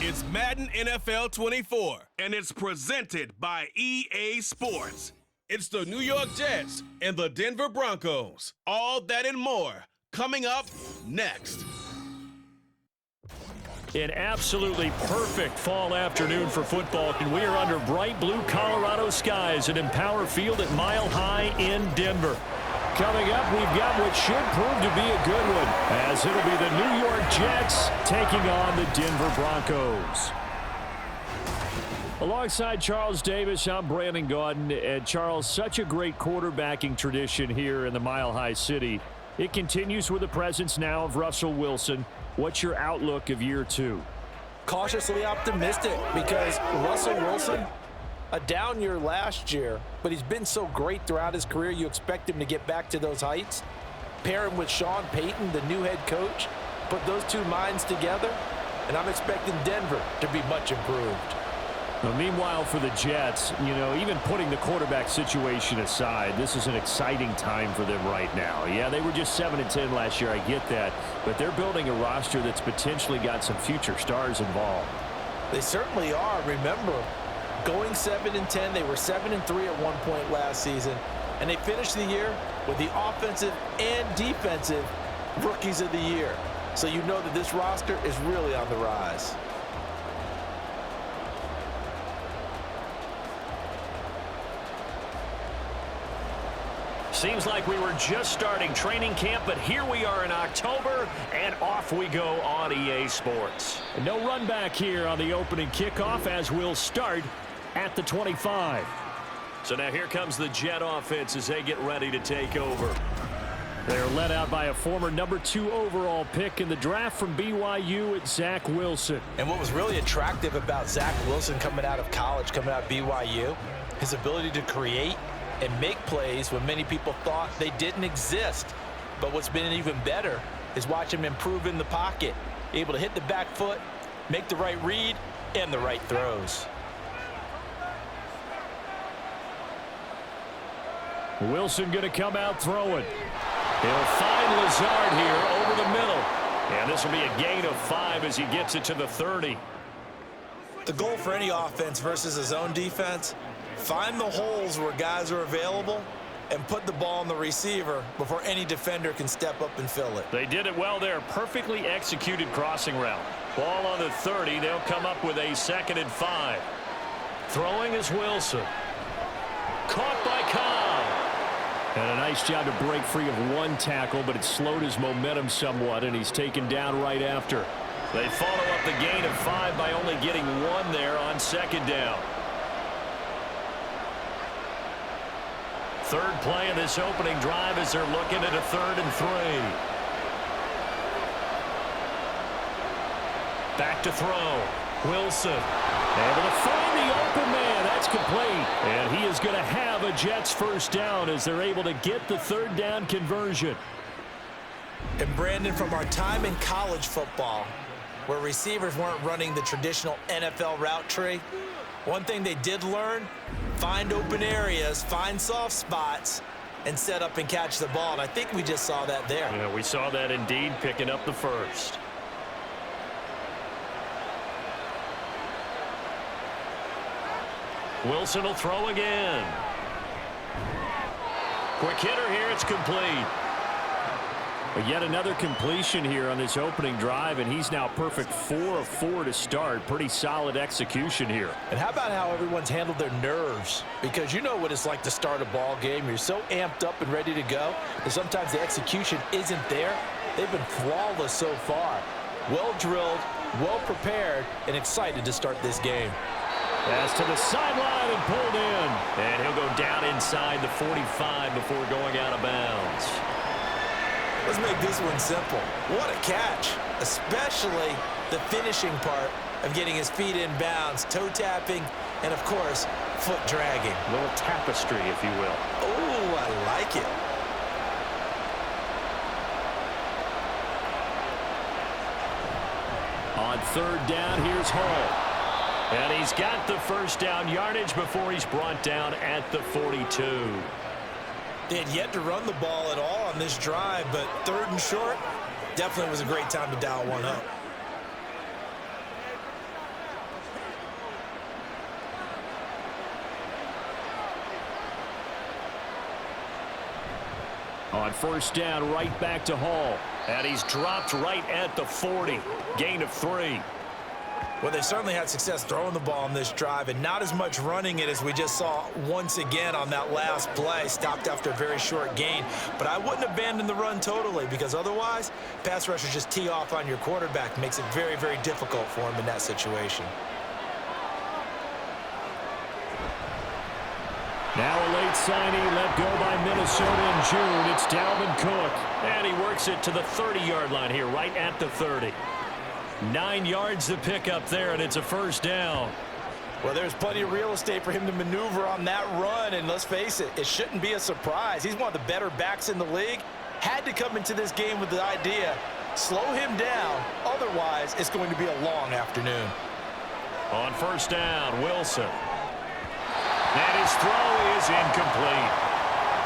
It's Madden NFL 24, and it's presented by EA Sports. It's the New York Jets and the Denver Broncos. All that and more coming up next. An absolutely perfect fall afternoon for football, and we are under bright blue Colorado skies at Empower Field at Mile High in Denver. Coming up, we've got what should prove to be a good one, as it'll be the New York Jets taking on the Denver Broncos. Alongside Charles Davis, I'm Brandon Gaudin. And Charles, such a great quarterbacking tradition here in the Mile High City. It continues with the presence now of Russell Wilson. What's your outlook of year two? Cautiously optimistic, because Russell Wilson, a down year last year, but he's been so great throughout his career, you expect him to get back to those heights. Pair him with Sean Payton, the new head coach, put those two minds together, and I'm expecting Denver to be much improved. Well, meanwhile, for the Jets, even putting the quarterback situation aside, this is an exciting time for them right now. Yeah, they were just 7-10 last year, I get that, but they're building a roster that's potentially got some future stars involved. They certainly are. Remember, going 7-10, they were 7-3 at one point last season, and they finished the year with the offensive and defensive rookies of the year. So you know that this roster is really on the rise. Seems like we were just starting training camp, but here we are in October, and off we go on EA Sports. And no run back here on the opening kickoff, as we'll start at the 25. So now here comes the Jet offense as they get ready to take over. They're led out by a former number 2 overall pick in the draft from BYU at Zach Wilson. And what was really attractive about Zach Wilson coming out of college, coming out of BYU, his ability to create and make plays when many people thought they didn't exist. But what's been even better is watch him improve in the pocket, able to hit the back foot, make the right read, and the right throws. Wilson going to come out throwing. He'll find Lazard here over the middle. And this will be a gain of 5 as he gets it to the 30. The goal for any offense versus his own defense, find the holes where guys are available and put the ball on the receiver before any defender can step up and fill it. They did it well there. Perfectly executed crossing route. Ball on the 30. They'll come up with a 2nd and 5. Throwing is Wilson. Caught by Cobb. And a nice job to break free of one tackle, but it slowed his momentum somewhat, and he's taken down right after. They follow up the gain of 5 by only getting 1 there on 2nd down. Third play of this opening drive as they're looking at a 3rd and 3. Back to throw. Wilson able to find the open man. That's complete. And he is going to have a Jets first down as they're able to get the 3rd down conversion. And Brandon, from our time in college football, where receivers weren't running the traditional NFL route tree, one thing they did learn, find open areas, find soft spots, and set up and catch the ball. And I think we just saw that there. Yeah, we saw that indeed, picking up the first. Wilson will throw again. Quick hitter here, it's complete. But yet another completion here on this opening drive, and he's now perfect 4 of 4 to start. Pretty solid execution here. And how about how everyone's handled their nerves? Because you know what it's like to start a ball game. You're so amped up and ready to go, and sometimes the execution isn't there. They've been flawless so far. Well drilled, well prepared, and excited to start this game. Pass to the sideline and pulled in. And he'll go down inside the 45 before going out of bounds. Let's make this one simple. What a catch, especially the finishing part of getting his feet in bounds, toe tapping, and of course, foot dragging. A little tapestry, if you will. Oh, I like it. On 3rd down, here's Hall. And he's got the first down yardage before he's brought down at the 42. They had yet to run the ball at all on this drive, but 3rd and short definitely was a great time to dial one up. On first down, right back to Hall. And he's dropped right at the 40. Gain of 3. Well, they certainly had success throwing the ball on this drive and not as much running it as we just saw once again on that last play. Stopped after a very short gain. But I wouldn't abandon the run totally, because otherwise, pass rushers just tee off on your quarterback. Makes it very, very difficult for him in that situation. Now a late signing let go by Minnesota in June. It's Dalvin Cook. And he works it to the 30-yard line here, right at the 30. 9 yards to pick up there, and it's a first down. Well, there's plenty of real estate for him to maneuver on that run, and let's face it, it shouldn't be a surprise. He's one of the better backs in the league. Had to come into this game with the idea, slow him down, otherwise it's going to be a long afternoon. On first down, Wilson. And his throw is incomplete.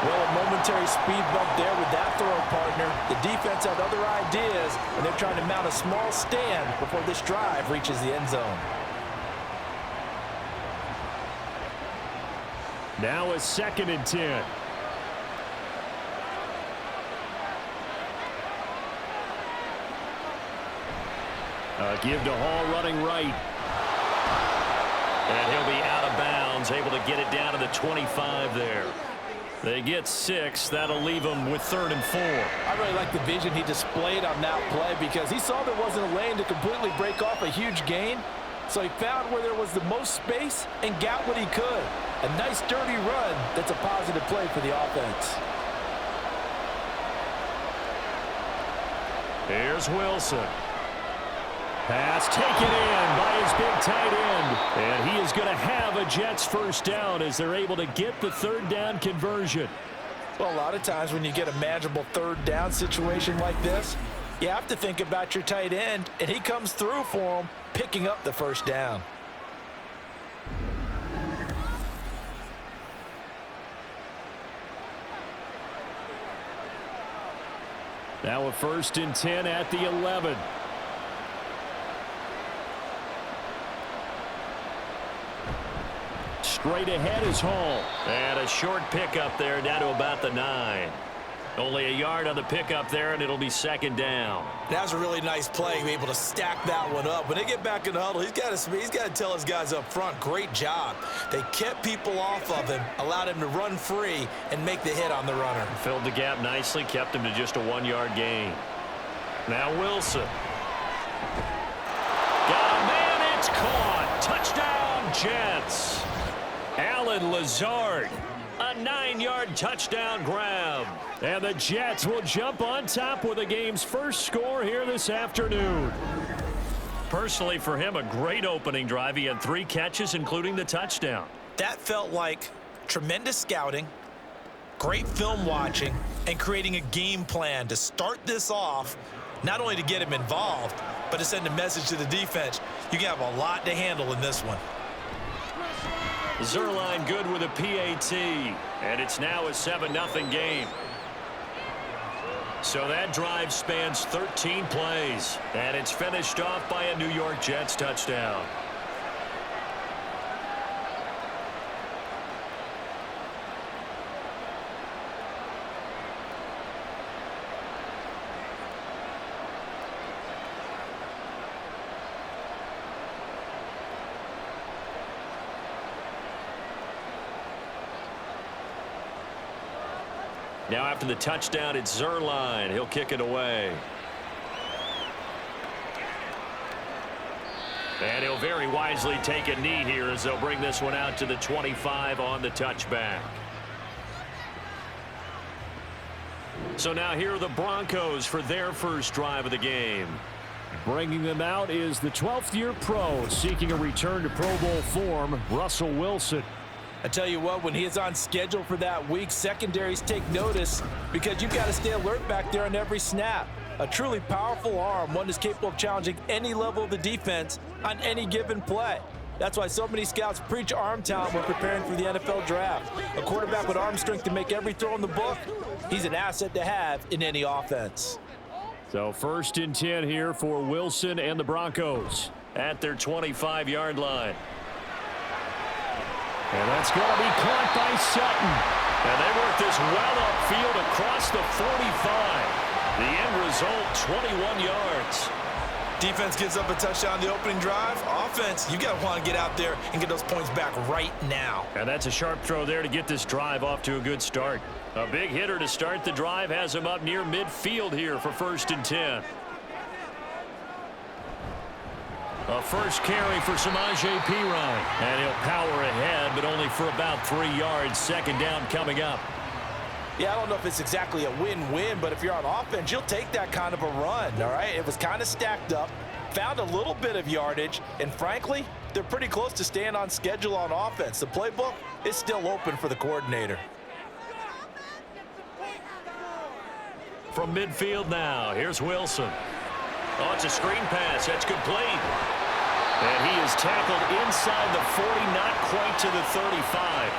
Well, a momentary speed bump there with that throw, partner. The defense had other ideas, and they're trying to mount a small stand before this drive reaches the end zone. Now a 2nd and 10. Give to Hall running right. And he'll be out of bounds, able to get it down to the 25 there. They get 6. That'll leave them with 3rd and 4. I really like the vision he displayed on that play, because he saw there wasn't a lane to completely break off a huge gain. So he found where there was the most space and got what he could. A nice dirty run that's a positive play for the offense. Here's Wilson. Pass taken in by his big tight end. And he is going to have a Jets first down as they're able to get the 3rd down conversion. Well, a lot of times when you get a manageable 3rd down situation like this, you have to think about your tight end, and he comes through for him, picking up the first down. Now a 1st and 10 at the 11. Straight ahead is Hall. And a short pickup there down to about the 9. Only a yard on the pickup there, and it'll be 2nd down. That was a really nice play, able to stack that one up. When they get back in the huddle, he's got to tell his guys up front, great job. They kept people off of him, allowed him to run free and make the hit on the runner. Filled the gap nicely, kept him to just a 1-yard gain. Now Wilson. Got a man, it's caught. Touchdown, Jets. Allen Lazard, a 9-yard touchdown grab. And the Jets will jump on top with the game's first score here this afternoon. Personally, for him, a great opening drive. He had 3 catches, including the touchdown. That felt like tremendous scouting, great film watching, and creating a game plan to start this off, not only to get him involved, but to send a message to the defense. You can have a lot to handle in this one. Zerline good with a PAT, and it's now a 7-0 game. So that drive spans 13 plays, and it's finished off by a New York Jets touchdown. Now after the touchdown, it's Zerline. He'll kick it away. And he'll very wisely take a knee here as they'll bring this one out to the 25 on the touchback. So now here are the Broncos for their first drive of the game. Bringing them out is the 12th-year pro seeking a return to Pro Bowl form, Russell Wilson. I tell you what, when he is on schedule for that week, secondaries take notice because you've got to stay alert back there on every snap. A truly powerful arm, one that's capable of challenging any level of the defense on any given play. That's why so many scouts preach arm talent when preparing for the NFL draft. A quarterback with arm strength to make every throw in the book, he's an asset to have in any offense. So 1st and 10 here for Wilson and the Broncos at their 25-yard line. And that's going to be caught by Sutton. And they work this well upfield across the 45. The end result, 21 yards. Defense gives up a touchdown on the opening drive. Offense, you got to want to get out there and get those points back right now. And that's a sharp throw there to get this drive off to a good start. A big hitter to start the drive has him up near midfield here for 1st and 10. A first carry for Samaje Perine. And he'll power ahead, but only for about 3 yards. 2nd down coming up. Yeah, I don't know if it's exactly a win-win, but if you're on offense, you'll take that kind of a run, all right? It was kind of stacked up, found a little bit of yardage, and frankly, they're pretty close to staying on schedule on offense. The playbook is still open for the coordinator. From midfield now, here's Wilson. Oh, it's a screen pass. That's complete. And he is tackled inside the 40, not quite to the 35.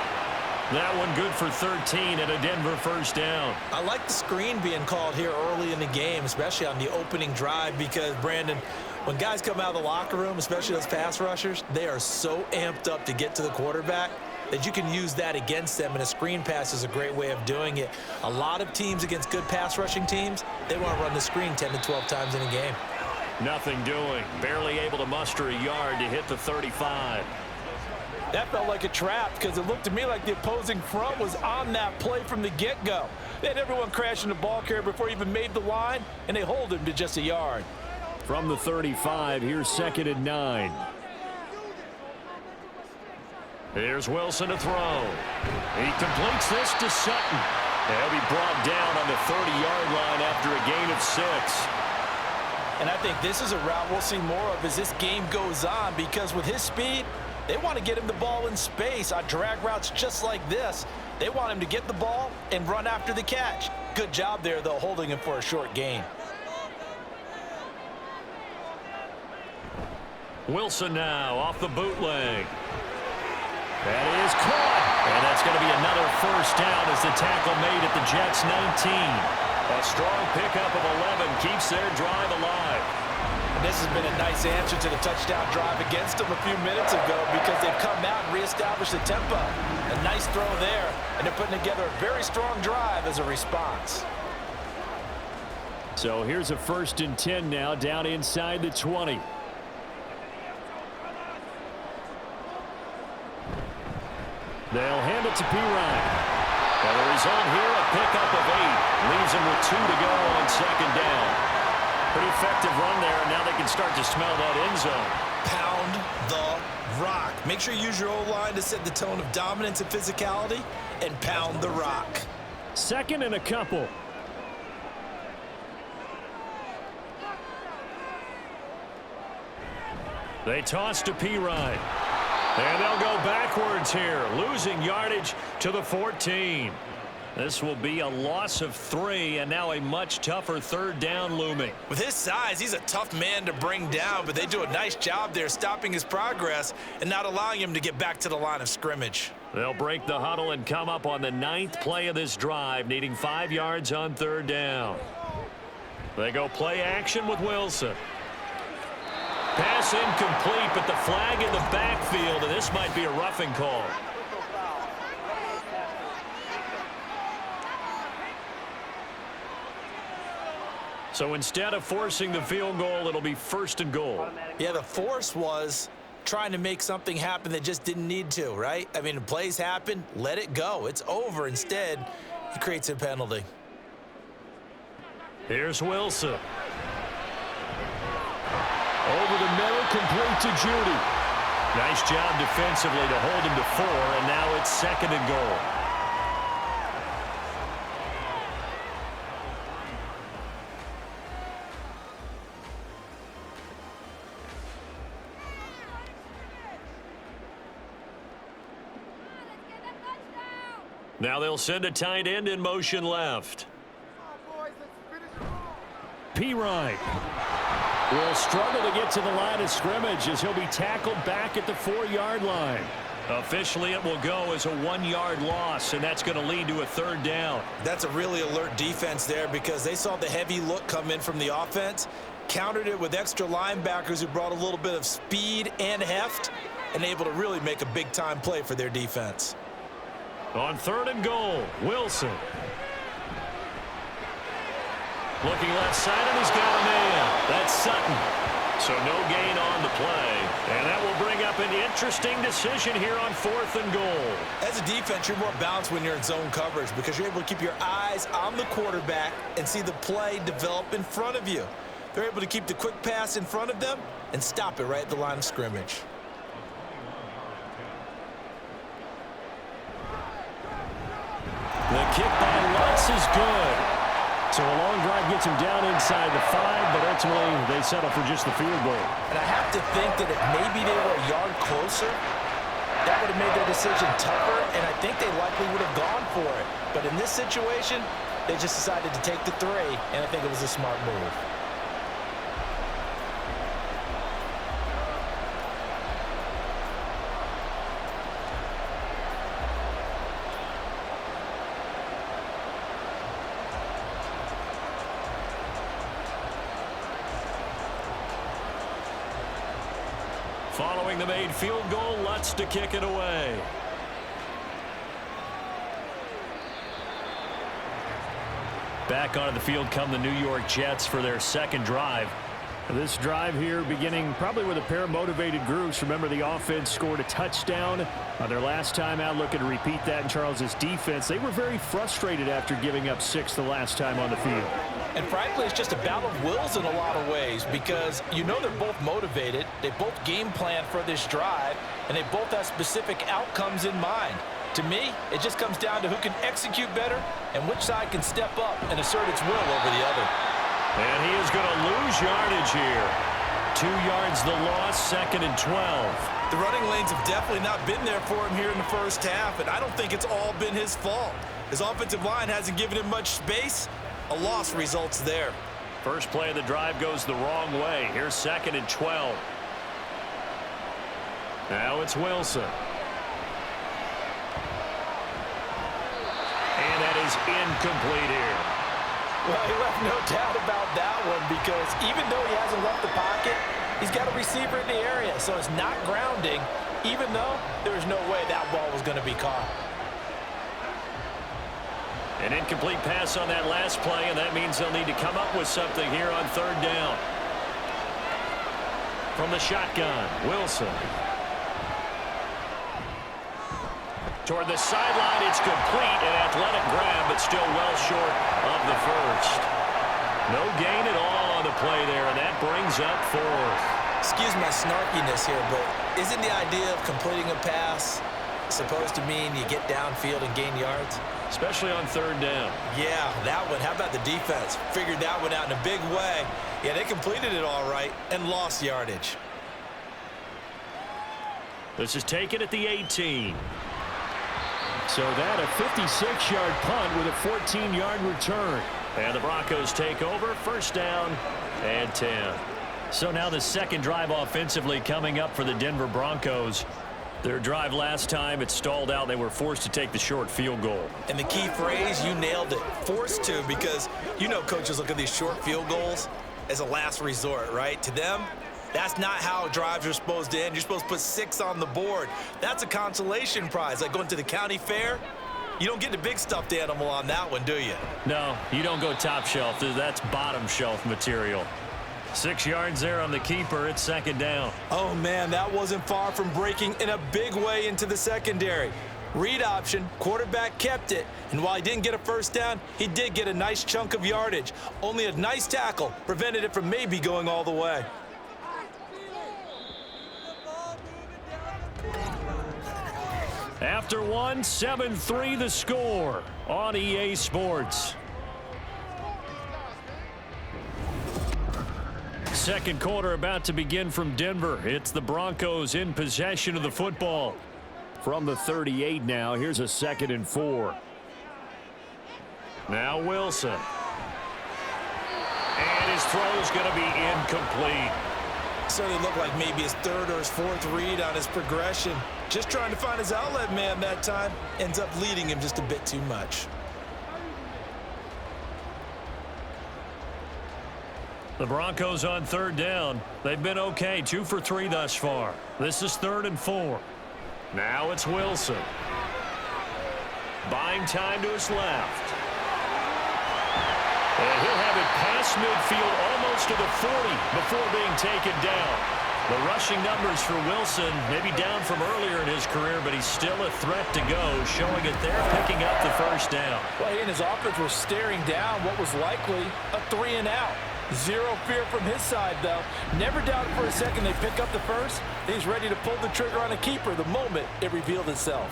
That one good for 13 and a Denver 1st down. I like the screen being called here early in the game, especially on the opening drive, because, Brandon, when guys come out of the locker room, especially those pass rushers, they are so amped up to get to the quarterback that you can use that against them, and a screen pass is a great way of doing it. A lot of teams against good pass rushing teams, they want to run the screen 10 to 12 times in a game. Nothing doing. Barely able to muster a yard to hit the 35. That felt like a trap because it looked to me like the opposing front was on that play from the get-go. They had everyone crashing the ball carrier before he even made the line, and they hold him to just a yard. From the 35, here's 2nd and 9. Here's Wilson to throw. He completes this to Sutton. He'll be brought down on the 30-yard line after a gain of 6. And I think this is a route we'll see more of as this game goes on, because with his speed, they want to get him the ball in space on drag routes just like this. They want him to get the ball and run after the catch. Good job there, though, holding him for a short gain. Wilson now off the bootleg. That is caught. And that's going to be another 1st down as the tackle made at the Jets' 19. A strong pickup of 11 keeps their drive alive. And this has been a nice answer to the touchdown drive against them a few minutes ago, because they've come out and reestablished the tempo. A nice throw there, and they're putting together a very strong drive as a response. So here's a 1st and 10 now, down inside the 20. They'll hand it to Perine. And the result here, a pickup of 8. Leaves him with 2 to go on 2nd down. Pretty effective run there, and now they can start to smell that end zone. Pound the rock. Make sure you use your O-line to set the tone of dominance and physicality, and pound the rock. 2nd and a couple. They toss to Perine. And they'll go backwards here, losing yardage to the 14. This will be a loss of 3, and now a much tougher 3rd down looming. With his size, he's a tough man to bring down, but they do a nice job there stopping his progress and not allowing him to get back to the line of scrimmage. They'll break the huddle and come up on the 9th play of this drive, needing 5 yards on 3rd down. They go play action with Wilson. Pass incomplete, but the flag in the backfield, and this might be a roughing call. So instead of forcing the field goal, it'll be 1st and goal. Yeah, the force was trying to make something happen that just didn't need to, right? I mean, plays happen, let it go. It's over. Instead, he creates a penalty. Here's Wilson. Over the middle, complete to Judy. Nice job defensively to hold him to 4, and now it's 2nd and goal. Now they'll send a tight end in motion left. Perine will struggle to get to the line of scrimmage as he'll be tackled back at the 4-yard line. Officially, it will go as a 1-yard loss, and that's going to lead to a 3rd down. That's a really alert defense there, because they saw the heavy look come in from the offense, countered it with extra linebackers who brought a little bit of speed and heft, and able to really make a big-time play for their defense. On 3rd and goal, Wilson. Looking left side, and he's got a man. That's Sutton. So no gain on the play. And that will bring up an interesting decision here on 4th and goal. As a defense, you're more balanced when you're in zone coverage because you're able to keep your eyes on the quarterback and see the play develop in front of you. They're able to keep the quick pass in front of them and stop it right at the line of scrimmage. The kick by Lutz is good. So a long drive gets him down inside the 5, but ultimately they settle for just the field goal. And I have to think that if maybe they were a yard closer, that would have made their decision tougher, and I think they likely would have gone for it. But in this situation, they just decided to take the 3, and I think it was a smart move. Following the made field goal, Lutz to kick it away. Back onto the field come the New York Jets for their second drive. This drive here beginning probably with a pair of motivated groups. Remember, the offense scored a touchdown their last time out, looking to repeat that in Charles's defense. They were very frustrated after giving up 6 the last time on the field. And frankly, it's just a battle of wills in a lot of ways because you know they're both motivated, they both game plan for this drive, and they both have specific outcomes in mind. To me, it just comes down to who can execute better and which side can step up and assert its will over the other. And he is going to lose yardage here. 2 yards the loss, 2nd and 12. The running lanes have definitely not been there for him here in the first half, and I don't think it's all been his fault. His offensive line hasn't given him much space. A loss results there. First play of the drive goes the wrong way. Here's 2nd and 12. Now it's Wilson. And that is incomplete here. Well, he left no doubt about that one because even though he hasn't left the pocket, he's got a receiver in the area, so it's not grounding, even though there's no way that ball was going to be caught. An incomplete pass on that last play, and that means they'll need to come up with something here on 3rd down. From the shotgun, Wilson. Toward the sideline, it's complete, an athletic grab, but still well short of the first. No gain at all on the play there, and that brings up 4th. Excuse my snarkiness here, but isn't the idea of completing a pass supposed to mean you get downfield and gain yards? Especially on 3rd down. Yeah, that one. How about the defense? Figured that one out in a big way. Yeah, they completed it all right and lost yardage. This is taken at the 18. So that a 56-yard punt with a 14-yard return. And the Broncos take over, 1st down and 10. So now the second drive offensively coming up for the Denver Broncos. Their drive last time, it stalled out. They were forced to take the short field goal. And the key phrase, you nailed it, forced to, because you know coaches look at these short field goals as a last resort, right? To them, that's not how drives are supposed to end. You're supposed to put 6 on the board. That's a consolation prize. Like going to the county fair, you don't get the big stuffed animal on that one, do you? No, you don't go top shelf. That's bottom shelf material. 6 yards there on the keeper. It's 2nd down. Oh, man, that wasn't far from breaking in a big way into the secondary. Read option, quarterback kept it, and while he didn't get a 1st down, he did get a nice chunk of yardage. Only a nice tackle prevented it from maybe going all the way. After one, 7-3 the score on EA Sports. Second quarter about to begin from Denver. It's the Broncos in possession of the football. From the 38 now, here's a 2nd and 4. Now Wilson. And his throw's going to be incomplete. Certainly looked like maybe his 3rd or his 4th read on his progression. Just trying to find his outlet man that time. Ends up leading him just a bit too much. The Broncos on 3rd down. They've been okay, 2 for 3 thus far. This is 3rd and 4. Now it's Wilson. buying time to his left. And he'll have it past midfield almost to the 40 before being taken down. The rushing numbers for Wilson maybe down from earlier in his career, but he's still a threat to go, showing it there, picking up the first down. Well, he and his offense were staring down what was likely a 3-and-out. Zero fear from his side, though. Never doubted for a second they pick up the first. He's ready to pull the trigger on a keeper the moment it revealed itself.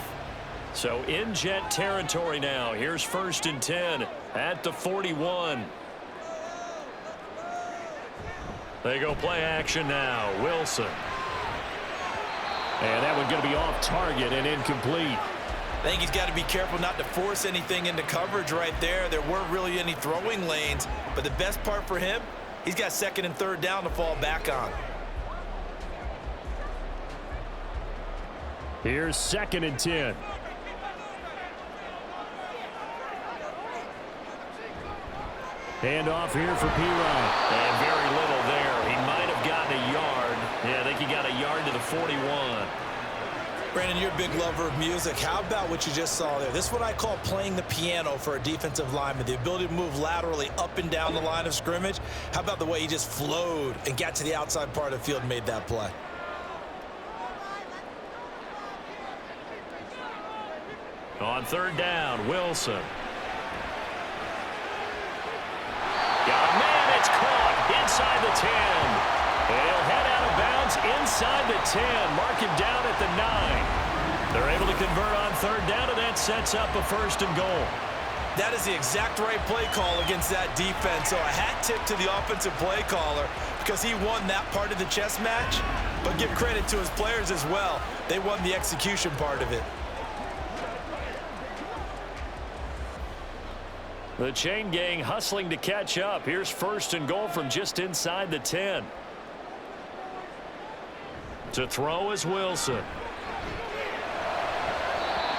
So in Jet territory now. Here's 1st and 10 at the 41. They go play action now. Wilson. And that one going to be off target and incomplete. I think he's got to be careful not to force anything into coverage right there. There weren't really any throwing lanes. But the best part for him, he's got 2nd and 3rd down to fall back on. Here's 2nd and 10. Handoff here for P-Ryan. And very little there. He might have gotten a yard. Yeah, I think he got a yard to the 41. Brandon, you're a big lover of music. How about what you just saw there? This is what I call playing the piano for a defensive lineman. The ability to move laterally up and down the line of scrimmage. How about the way he just flowed and got to the outside part of the field and made that play? On 3rd down, Wilson. Got a man, it's caught inside the 10. And he'll head out of bounds inside the 10. Mark him down at the 9. They're able to convert on 3rd down, and that sets up a 1st and goal. That is the exact right play call against that defense. So a hat tip to the offensive play caller because he won that part of the chess match. But give credit to his players as well. They won the execution part of it. The chain gang hustling to catch up. Here's 1st and goal from just inside the 10. To throw is Wilson.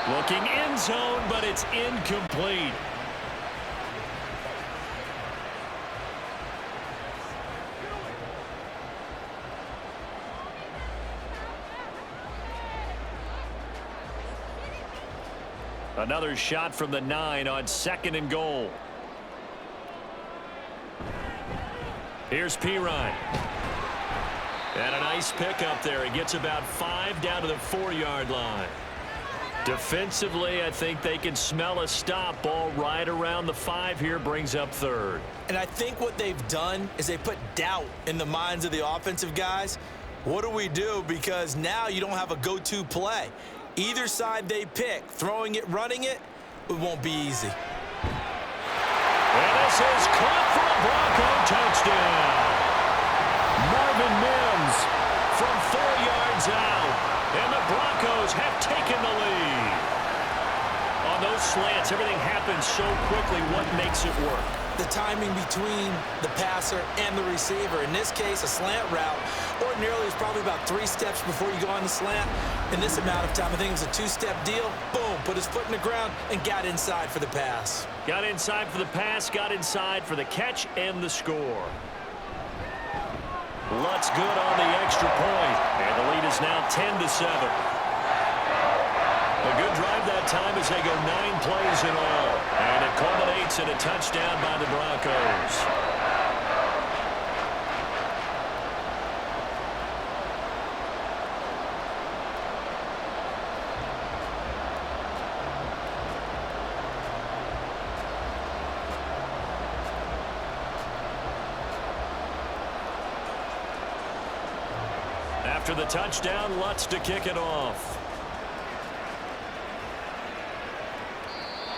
Looking end zone, but it's incomplete. Another shot from the 9 on 2nd and goal. Here's P-Ryan. And a nice pickup there. He gets about 5 down to the 4-yard line. Defensively, I think they can smell a stop. Ball right around the 5 here, brings up 3rd. And I think what they've done is they put doubt in the minds of the offensive guys. What do we do? Because now you don't have a go-to play. Either side they pick, throwing it, running it, it won't be easy. And this is caught for a Bronco touchdown. Marvin Mims from 4 yards out. And the Broncos have taken the lead. On those slants, everything happens so quickly. What makes it work? The timing between the passer and the receiver. In this case, a slant route ordinarily is probably about 3 steps before you go on the slant. In this amount of time, I think it was a 2-step deal. Boom, put his foot in the ground and got inside for the pass. Got inside for the pass, got inside for the catch and the score. Lutz good on the extra point. And the lead is now 10-7. A good drive that time as they go 9 plays in all. And it culminates in a touchdown by the Broncos. After the touchdown, Lutz to kick it off.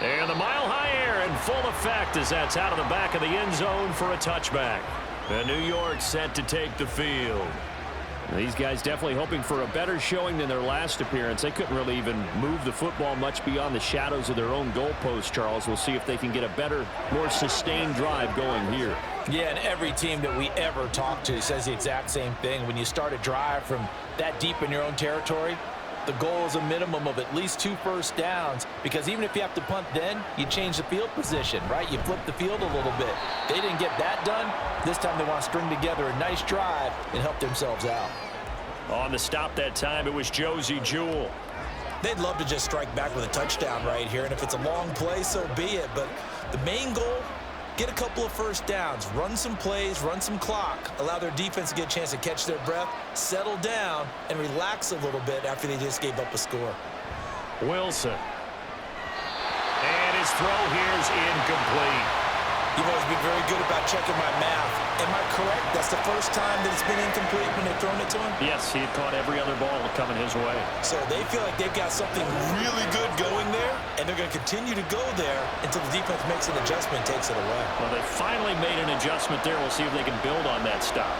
And the mile-high air in full effect as that's out of the back of the end zone for a touchback. And New York set to take the field. These guys definitely hoping for a better showing than their last appearance. They couldn't really even move the football much beyond the shadows of their own goalpost, Charles. We'll see if they can get a better, more sustained drive going here. Yeah, and every team that we ever talk to says the exact same thing. When you start a drive from that deep in your own territory, the goal is a minimum of at least 2 first downs, because even if you have to punt then, you change the field position, right? You flip the field a little bit. They didn't get that done. This time they want to string together a nice drive and help themselves out. On the stop that time, it was Josie Jewell. They'd love to just strike back with a touchdown right here, and if it's a long play, so be it. But the main goal, get a couple of first downs, run some plays, run some clock, allow their defense to get a chance to catch their breath, settle down, and relax a little bit after they just gave up a score. Wilson. And his throw here is incomplete. You've always been very good about checking my math. Am I correct? That's the first time that it's been incomplete when they've thrown it to him? Yes, he had caught every other ball coming his way. So they feel like they've got something really good going there, and they're going to continue to go there until the defense makes an adjustment and takes it away. Well, they finally made an adjustment there. We'll see if they can build on that stop.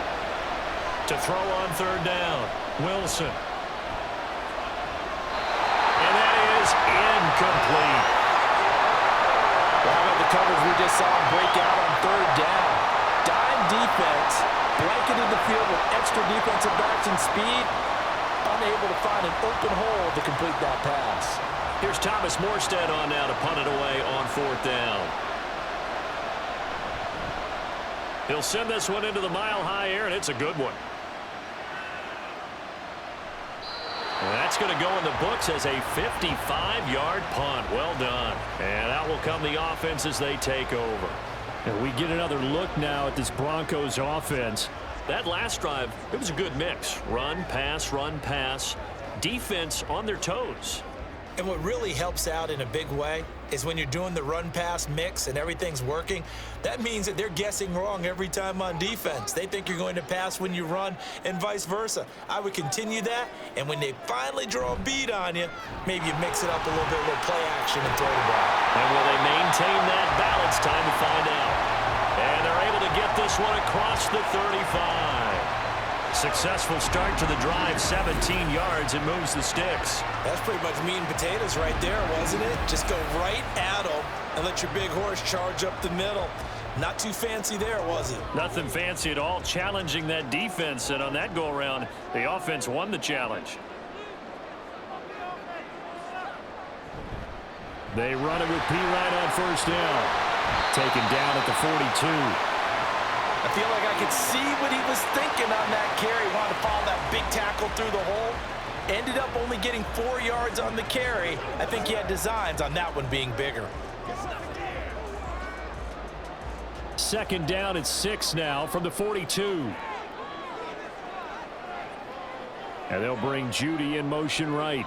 To throw on third down, Wilson. And that is incomplete. How about the coverage we just saw him break out on third down? Dime defense, blanketed the field with extra defensive backs and speed, unable to find an open hole to complete that pass. Here's Thomas Morstead on now to punt it away on fourth down. He'll send this one into the mile-high air, and it's a good one. That's going to go in the books as a 55-yard punt. Well done. And out will come the offense as they take over. And we get another look now at this Broncos offense. That last drive, it was a good mix. Run, pass, defense on their toes. And what really helps out in a big way is when you're doing the run-pass mix and everything's working, that means that they're guessing wrong every time on defense. They think you're going to pass when you run and vice versa. I would continue that, and when they finally draw a beat on you, maybe you mix it up a little bit with play action and throw the ball. And will they maintain that balance? Time to find out. And they're able to get this one across the 35. Successful start to the drive, 17 yards, and moves the sticks. That's pretty much meat and potatoes right there, wasn't it? Just go right at them and let your big horse charge up the middle. Not too fancy there, was it? Nothing fancy at all, challenging that defense, and on that go-around, the offense won the challenge. They run it with P. Ryan on first down. Taken down at the 42. I feel like I could see what he was thinking on that carry. He wanted to follow that big tackle through the hole. Ended up only getting 4 yards on the carry. I think he had designs on that one being bigger. Second down at 6 now from the 42. And they'll bring Judy in motion right.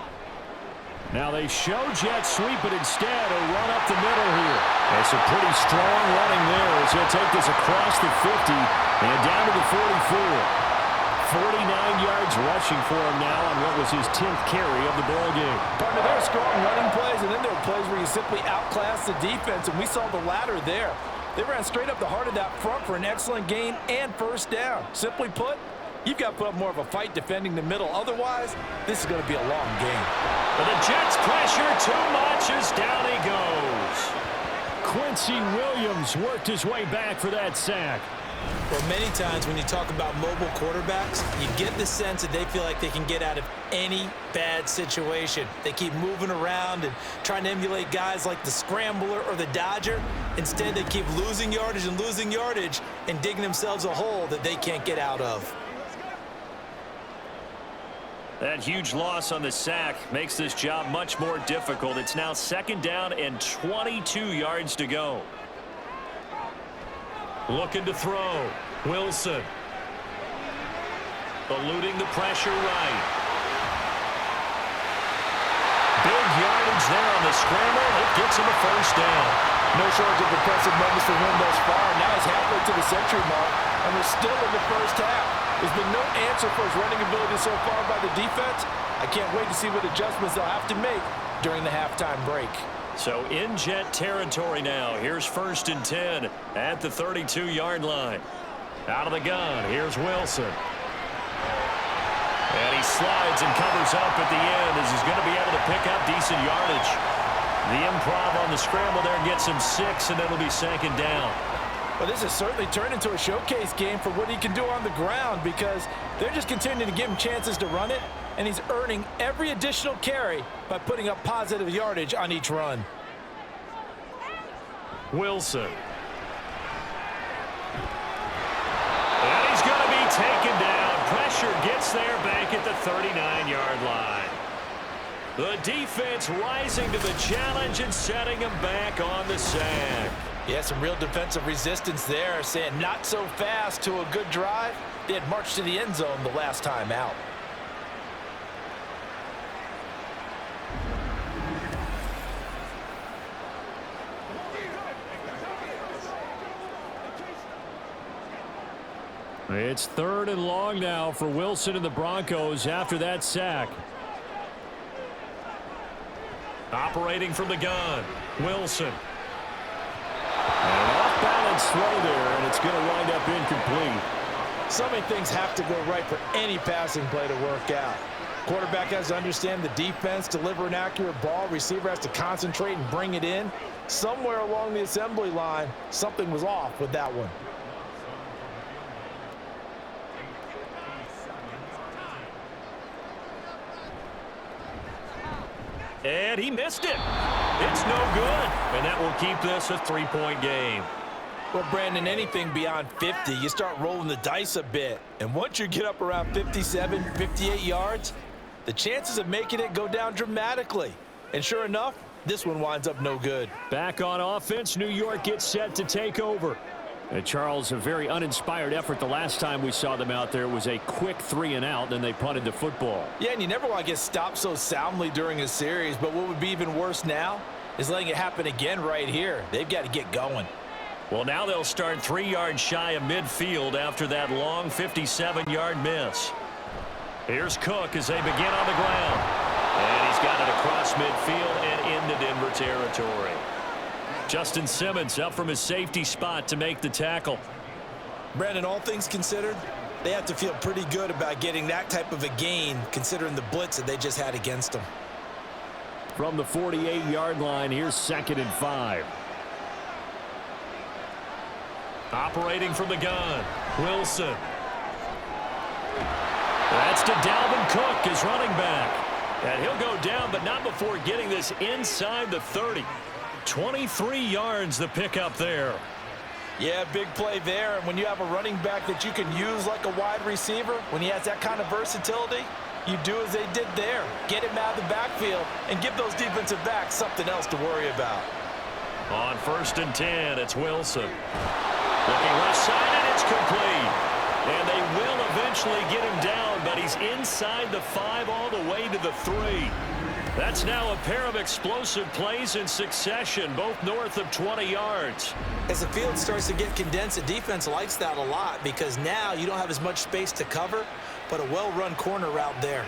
Now they show jet sweep, but instead a run up the middle here. It's a pretty strong running there as he'll take this across the 50 and down to the 44. 49 yards rushing for him now on what was his 10th carry of the ball game. Partner, there are strong running plays, and then there are plays where you simply outclass the defense, and we saw the latter there. They ran straight up the heart of that front for an excellent gain and first down. Simply put, you've got to put up more of a fight defending the middle. Otherwise, this is going to be a long game. But the Jets pressure too much as down he goes. Quincy Williams worked his way back for that sack. Well, many times when you talk about mobile quarterbacks, you get the sense that they feel like they can get out of any bad situation. They keep moving around and trying to emulate guys like the Scrambler or the Dodger. Instead, they keep losing yardage and digging themselves a hole that they can't get out of. That huge loss on the sack makes this job much more difficult. It's now second down and 22 yards to go. Looking to throw. Wilson. Eluding the pressure right. Big yardage there on the scramble. It gets him a first down. No shortage of impressive moments for him thus far. Now he's halfway to the century mark, and we're still in the first half. There's been no answer for his running ability so far by the defense. I can't wait to see what adjustments they'll have to make during the halftime break. So in Jet territory now. Here's first and 10 at the 32-yard line. Out of the gun, here's Wilson. And he slides and covers up at the end as he's going to be able to pick up decent yardage. The improv on the scramble there gets him 6, and it'll be second down. Well, this has certainly turned into a showcase game for what he can do on the ground because they're just continuing to give him chances to run it, and he's earning every additional carry by putting up positive yardage on each run. Wilson. And he's going to be taken down. Pressure gets there back at the 39-yard line. The defense rising to the challenge and setting him back on the sack. Yeah, some real defensive resistance there, saying not so fast to a good drive. They had marched to the end zone the last time out. It's 3rd and long now for Wilson and the Broncos after that sack. Operating from the gun, Wilson. An off-balance throw there, and it's going to wind up incomplete. So many things have to go right for any passing play to work out. Quarterback has to understand the defense, deliver an accurate ball. Receiver has to concentrate and bring it in. Somewhere along the assembly line, something was off with that one. And he missed it. It's no good. And that will keep this a 3-point game. Well, Brandon, anything beyond 50, you start rolling the dice a bit. And once you get up around 57, 58 yards, the chances of making it go down dramatically. And sure enough, this one winds up no good. Back on offense, New York gets set to take over. Charles, a very uninspired effort the last time we saw them out there. It was a quick 3-and-out, then they punted the football. Yeah, and you never want to get stopped so soundly during a series, but what would be even worse now is letting it happen again right here. They've got to get going. Well, now they'll start 3 yards shy of midfield after that long 57-yard miss. Here's Cook as they begin on the ground. And he's got it across midfield and into Denver territory. Justin Simmons up from his safety spot to make the tackle. Brandon, all things considered, they have to feel pretty good about getting that type of a gain considering the blitz that they just had against them. From the 48-yard line, here's 2nd and 5. Operating from the gun, Wilson. That's to Dalvin Cook, his running back. And he'll go down, but not before getting this inside the 30. 23 yards the pickup there. Yeah, big play there. And when you have a running back that you can use like a wide receiver, when he has that kind of versatility, you do as they did there. Get him out of the backfield and give those defensive backs something else to worry about. On 1st and 10, it's Wilson. Looking left side, and it's complete. And they will eventually get him down, but he's inside the 5 all the way to the 3. That's now a pair of explosive plays in succession, both north of 20 yards. As the field starts to get condensed, the defense likes that a lot because now you don't have as much space to cover, but a well-run corner route there.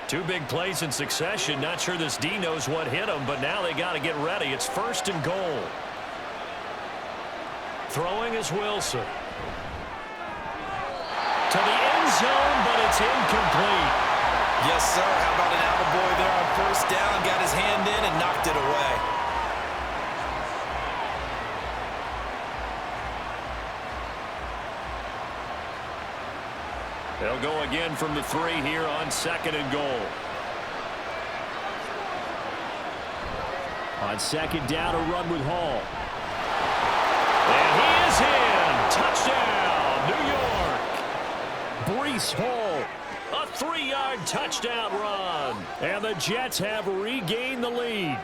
2 big plays in succession. Not sure this D knows what hit him, but now they got to get ready. It's 1st and goal. Throwing is Wilson. To the end zone, but it's incomplete. Yes, sir. How about an attaboy there on 1st down? Got his hand in and knocked it away. They'll go again from the 3 here on 2nd and goal. On 2nd down, a run with Hall. And he is in. Touchdown, New York. Breece Hall. A 3-yard touchdown run. And the Jets have regained the lead.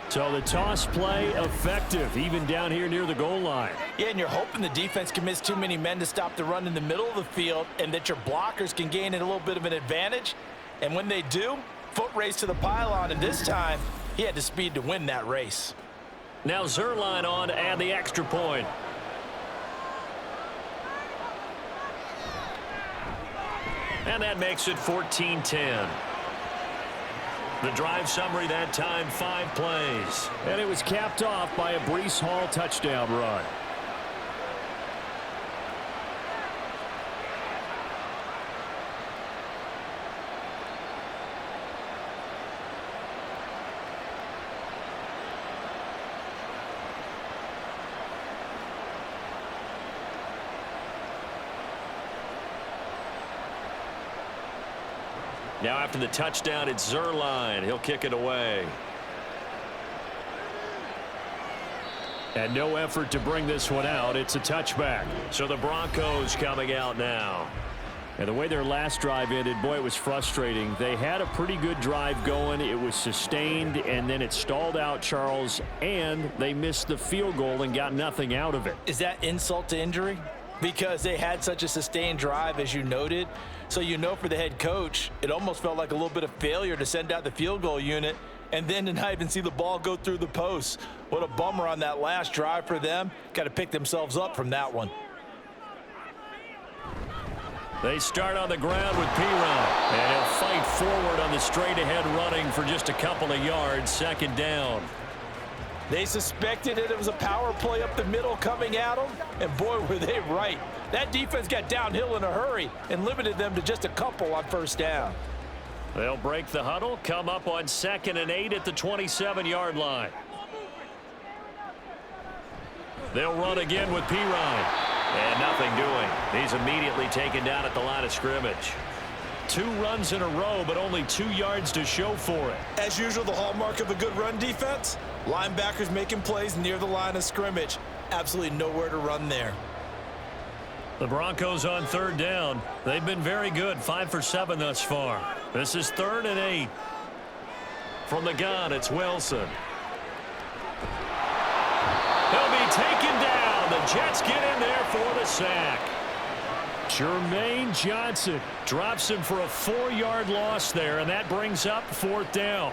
So the toss play effective, even down here near the goal line. Yeah, and you're hoping the defense commits too many men to stop the run in the middle of the field and that your blockers can gain a little bit of an advantage. And when they do, foot race to the pylon, and this time he had the speed to win that race. Now Zuerlein on to add the extra point. And that makes it 14-10. The drive summary that time, 5 plays. And it was capped off by a Breece Hall touchdown run. Now after the touchdown, it's Zuerlein. He'll kick it away. And no effort to bring this one out. It's a touchback. So the Broncos coming out now. And the way their last drive ended, boy, it was frustrating. They had a pretty good drive going. It was sustained, and then it stalled out, Charles, and they missed the field goal and got nothing out of it. Is that insult to injury? Because they had such a sustained drive, as you noted. So you know for the head coach, it almost felt like a little bit of failure to send out the field goal unit and then to not even see the ball go through the posts. What a bummer on that last drive for them. Got to pick themselves up from that one. They start on the ground with P-Ryan, and he'll fight forward on the straight-ahead running for just a couple of yards, second down. They suspected it was a power play up the middle coming at them, and boy, were they right. That defense got downhill in a hurry and limited them to just a couple on first down. They'll break the huddle, come up on 2nd and 8 at the 27-yard line. They'll run again with P-Ryan. And nothing doing. He's immediately taken down at the line of scrimmage. 2 runs in a row, but only 2 yards to show for it. As usual, the hallmark of a good run defense, linebackers making plays near the line of scrimmage. Absolutely nowhere to run there. The Broncos on 3rd down. They've been very good, 5 for 7 thus far. This is 3rd and 8. From the gun, it's Wilson. He'll be taken down. The Jets get in there for the sack. Jermaine Johnson Drops him for a 4-yard loss there, and that brings up 4th down.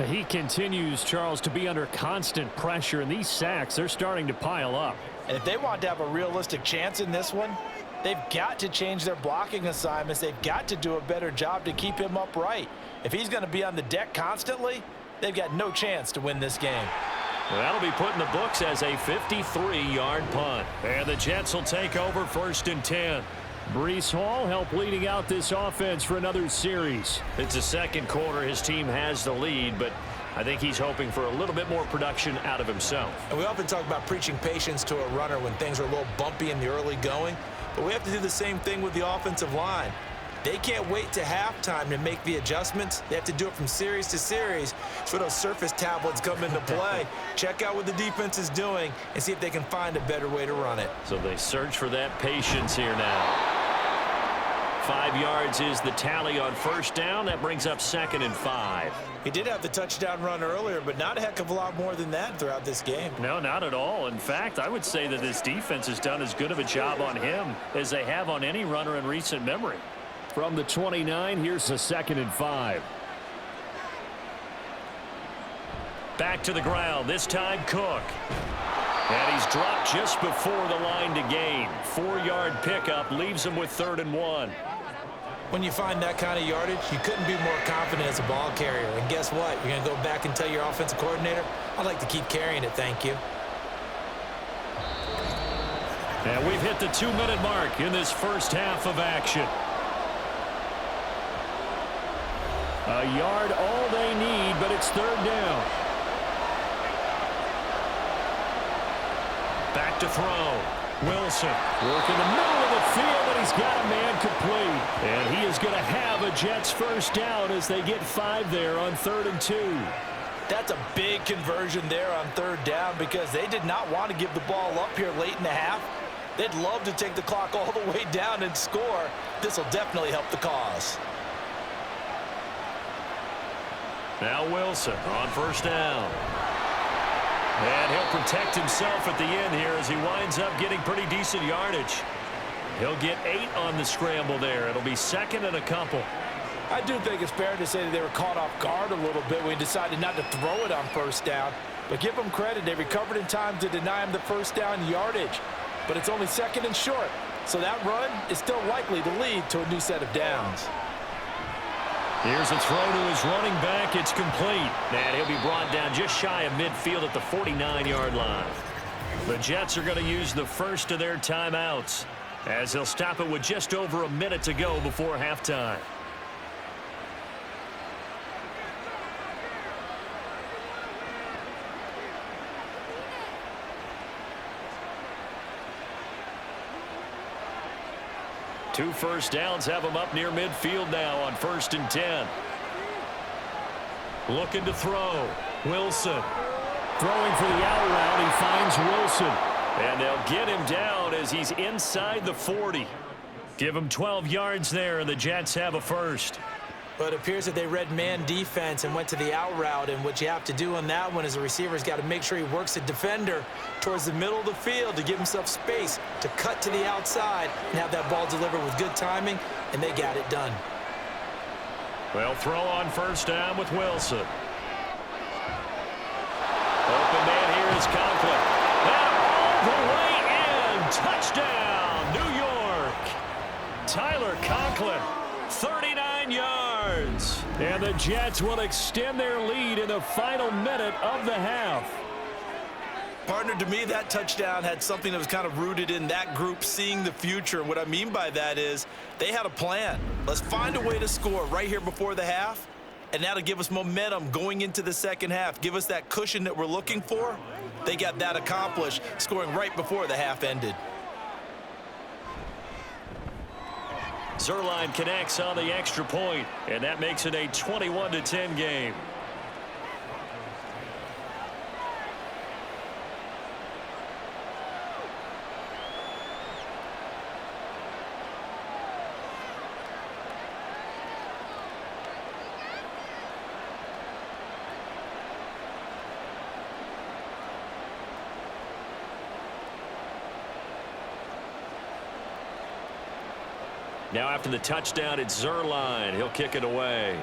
He continues, Charles, to be under constant pressure, and these sacks, they're starting to pile up. And if they want to have a realistic chance in this one, they've got to change their blocking assignments. They've got to do a better job to keep him upright. If he's going to be on the deck constantly, they've got no chance to win this game. Well, that'll be put in the books as a 53-yard punt. And the Jets will take over 1st and 10. Breece Hall helped leading out this offense for another series. It's the second quarter. His team has the lead, but I think he's hoping for a little bit more production out of himself. And we often talk about preaching patience to a runner when things are a little bumpy in the early going, but we have to do the same thing with the offensive line. They can't wait to halftime to make the adjustments. They have to do it from series to series. It's where those surface tablets come into play. Check out what the defense is doing and see if they can find a better way to run it. So they search for that patience here now. 5 yards is the tally on 1st down. That brings up 2nd and 5. He did have the touchdown run earlier, but not a heck of a lot more than that throughout this game. No, not at all. In fact, I would say that this defense has done as good of a job on him as they have on any runner in recent memory. From the 29, here's a 2nd and 5. Back to the ground, this time Cook. And he's dropped just before the line to gain. 4-yard pickup leaves him with 3rd and 1. When you find that kind of yardage, you couldn't be more confident as a ball carrier. And guess what? You're going to go back and tell your offensive coordinator, I'd like to keep carrying it, thank you. And we've hit the 2-minute mark in this first half of action. A yard all they need, but it's 3rd down. Back to throw. Wilson working the middle of the field, and he's got a man complete. And he is going to have a Jets first down as they get 5 there on 3rd and 2. That's a big conversion there on 3rd down because they did not want to give the ball up here late in the half. They'd love to take the clock all the way down and score. This will definitely help the cause. Now Wilson on 1st down. And he'll protect himself at the end here as he winds up getting pretty decent yardage. He'll get 8 on the scramble there. It'll be 2nd and a couple. I do think it's fair to say that they were caught off guard a little bit when he decided not to throw it on 1st down. But give them credit. They recovered in time to deny him the 1st down yardage. But it's only 2nd and short. So that run is still likely to lead to a new set of downs. Here's a throw to his running back. It's complete. And he'll be brought down just shy of midfield at the 49-yard line. The Jets are going to use the first of their timeouts as they'll stop it with just over a minute to go before halftime. Two first downs have them up near midfield now on 1st and 10. Looking to throw. Wilson. Throwing for the out route. He finds Wilson. And they'll get him down as he's inside the 40. Give them 12 yards there, and the Jets have a first. But it appears that they read man defense and went to the out route, and what you have to do on that one is the receiver's got to make sure he works the defender towards the middle of the field to give himself space to cut to the outside and have that ball delivered with good timing, and they got it done. Well, throw on first down with Wilson. Open man here is Conklin. Now all the way in. Touchdown, New York. Tyler Conklin, 39 yards. And the Jets will extend their lead in the final minute of the half. Partner, to me, that touchdown had something that was kind of rooted in that group seeing the future. And what I mean by that is they had a plan. Let's find a way to score right here before the half, and that'll give us momentum going into the second half. Give us that cushion that we're looking for. They got that accomplished, scoring right before the half ended. Zuerlein connects on the extra point, and that makes it a 21-10 game. Now after the touchdown, it's Zuerlein. He'll kick it away.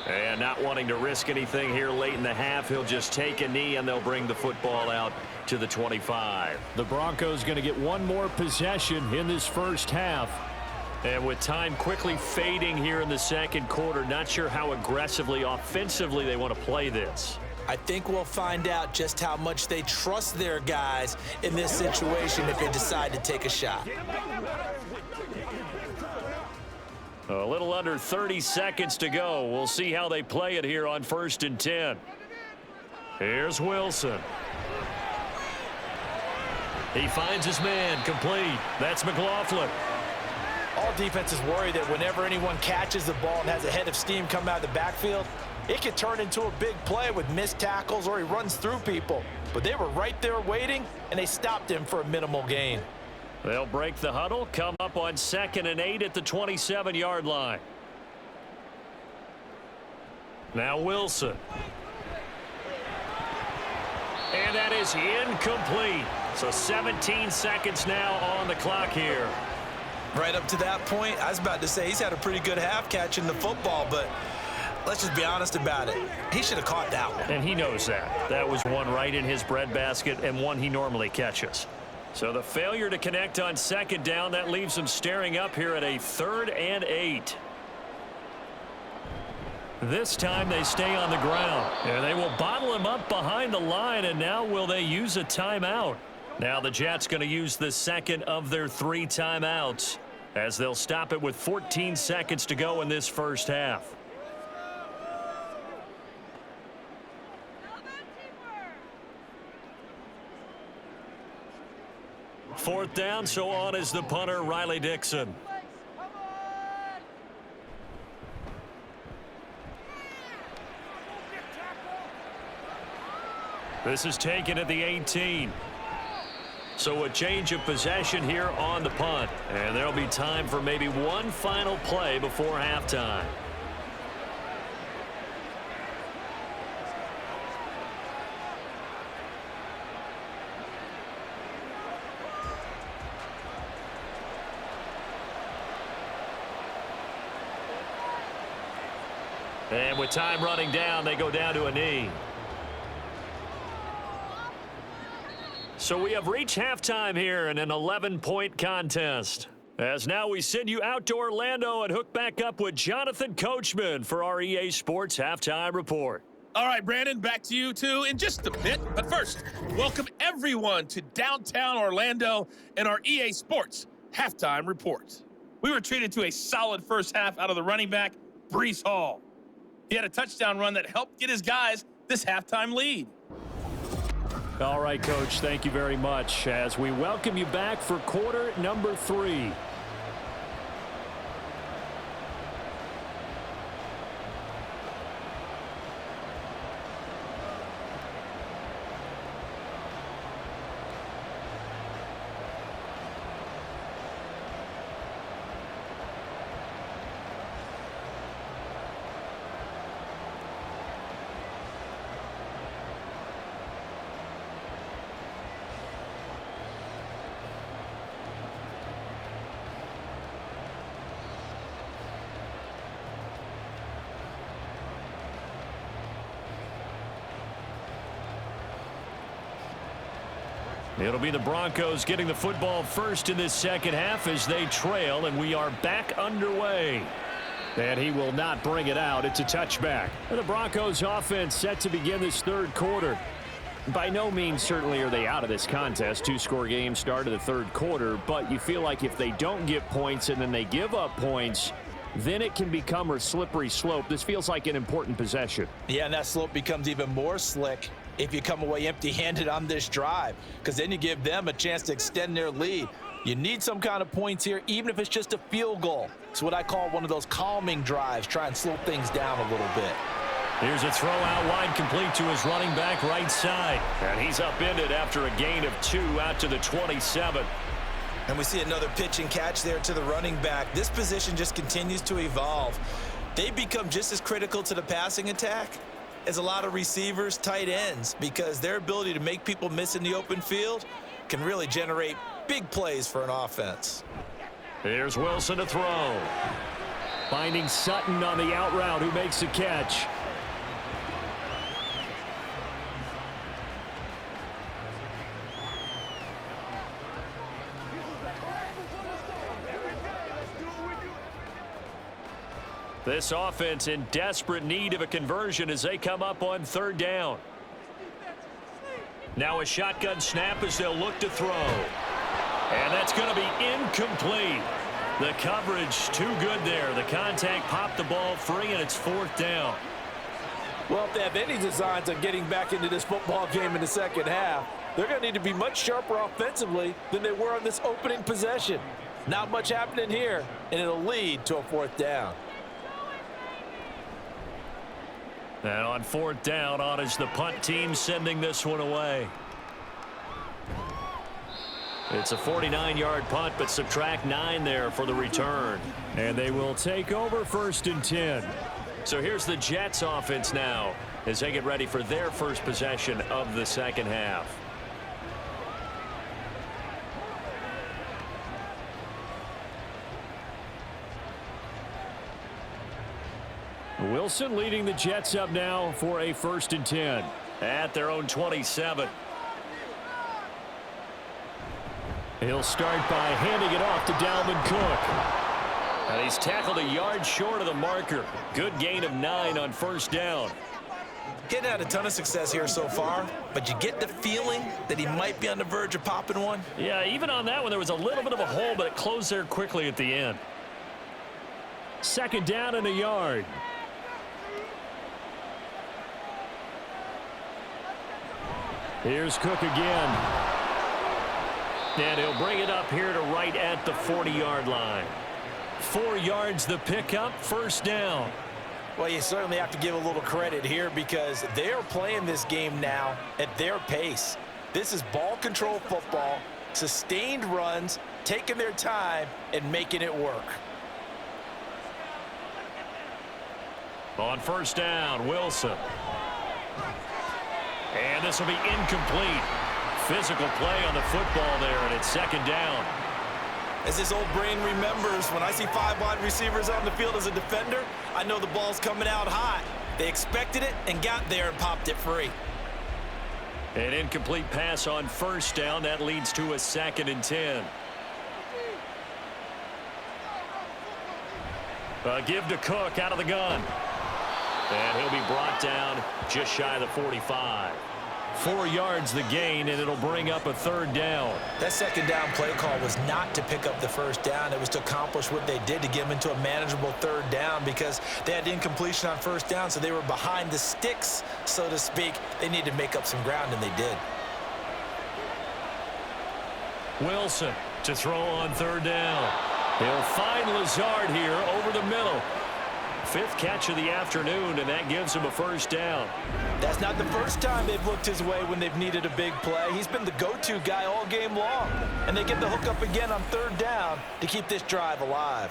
And not wanting to risk anything here late in the half, he'll just take a knee, and they'll bring the football out to the 25. The Broncos going to get one more possession in this first half. And with time quickly fading here in the second quarter, not sure how aggressively, offensively they want to play this. I think we'll find out just how much they trust their guys in this situation if they decide to take a shot. A little under 30 seconds to go. We'll see how they play it here on 1st and 10. Here's Wilson. He finds his man, complete. That's McLaughlin. All defenses worry that whenever anyone catches the ball and has a head of steam come out of the backfield, it could turn into a big play with missed tackles or he runs through people. But they were right there waiting, and they stopped him for a minimal gain. They'll break the huddle, come up on 2nd and 8 at the 27-yard line. Now Wilson. And that is incomplete. So 17 seconds now on the clock here. Right up to that point, I was about to say he's had a pretty good half catching the football, but let's just be honest about it. He should have caught that one. And he knows that. That was one right in his breadbasket and one he normally catches. So the failure to connect on 2nd down, that leaves him staring up here at a 3rd and 8. This time they stay on the ground. And they will bottle him up behind the line, and now will they use a timeout? Now the Jets going to use the second of their 3 timeouts as they'll stop it with 14 seconds to go in this first half. Fourth down, so on is the punter, Riley Dixon. This is taken at the 18. So a change of possession here on the punt. And there'll be time for maybe one final play before halftime. And with time running down, they go down to a knee. So we have reached halftime here in an 11-point contest. As now we send you out to Orlando and hook back up with Jonathan Coachman for our EA Sports Halftime Report. All right, Brandon, back to you two in just a bit. But first, welcome everyone to downtown Orlando and our EA Sports Halftime Report. We were treated to a solid first half out of the running back, Breece Hall. He had a touchdown run that helped get his guys this halftime lead. All right, Coach, thank you very much as we welcome you back for quarter number 3. It'll be the Broncos getting the football first in this second half as they trail, and we are back underway. And he will not bring it out. It's a touchback. The Broncos offense set to begin this third quarter. By no means certainly are they out of this contest. Two-score game start of the third quarter, but you feel like if they don't get points and then they give up points, then it can become a slippery slope. This feels like an important possession. Yeah, and that slope becomes even more slick if you come away empty-handed on this drive, because then you give them a chance to extend their lead. You need some kind of points here, even if it's just a field goal. It's what I call one of those calming drives. Try and slow things down a little bit. Here's a throw out wide, complete to his running back right side. And he's upended after a gain of 2 out to the 27. And we see another pitch and catch there to the running back. This position just continues to evolve. They become just as critical to the passing attack as a lot of receivers, tight ends, because their ability to make people miss in the open field can really generate big plays for an offense. Here's Wilson to throw. Finding Sutton on the out route, who makes the catch. This offense in desperate need of a conversion as they come up on third down. Now a shotgun snap as they'll look to throw. And that's going to be incomplete. The coverage too good there. The contact popped the ball free, and it's fourth down. Well, if they have any designs on getting back into this football game in the second half, they're going to need to be much sharper offensively than they were on this opening possession. Not much happening here, and it'll lead to a fourth down. And on fourth down, on is the punt team sending this one away. It's a 49-yard punt, but subtract 9 there for the return. And they will take over first and 10. So here's the Jets offense now as they get ready for their first possession of the second half. Wilson leading the Jets up now for a first and 10. At their own 27. He'll start by handing it off to Dalvin Cook. And he's tackled a yard short of the marker. Good gain of 9 on first down. Getting had a ton of success here so far, but you get the feeling that he might be on the verge of popping one. Yeah, even on that one, there was a little bit of a hole, but it closed there quickly at the end. Second down and a yard. Here's Cook again. And he'll bring it up here to right at the 40-yard line. 4 yards the pickup, first down. Well, you certainly have to give a little credit here because they are playing this game now at their pace. This is ball control football, sustained runs, taking their time and making it work. On first down, Wilson. And this will be incomplete. Physical play on the football there, and it's second down. As his old brain remembers, when I see 5 wide receivers on the field as a defender, I know the ball's coming out hot. They expected it and got there and popped it free. An incomplete pass on first down. That leads to a second and 10. A give to Cook out of the gun. And he'll be brought down just shy of the 45. 4 yards the gain, and it'll bring up a third down. That second down play call was not to pick up the first down. It was to accomplish what they did to get them into a manageable third down because they had incompletion on first down, so they were behind the sticks, so to speak. They needed to make up some ground, and they did. Wilson to throw on third down. He'll find Lazard here over the middle. 5th catch of the afternoon, and that gives him a first down. That's not the first time they've looked his way when they've needed a big play. He's been the go-to guy all game long. And they get the hook up again on third down to keep this drive alive.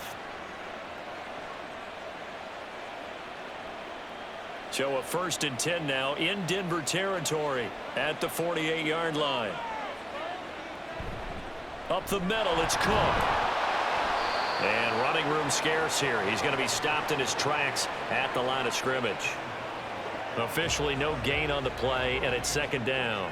So a first and 10 now in Denver territory at the 48-yard line. Up the middle, it's Cook. And running room scarce here. He's going to be stopped in his tracks at the line of scrimmage. Officially no gain on the play, and it's second down.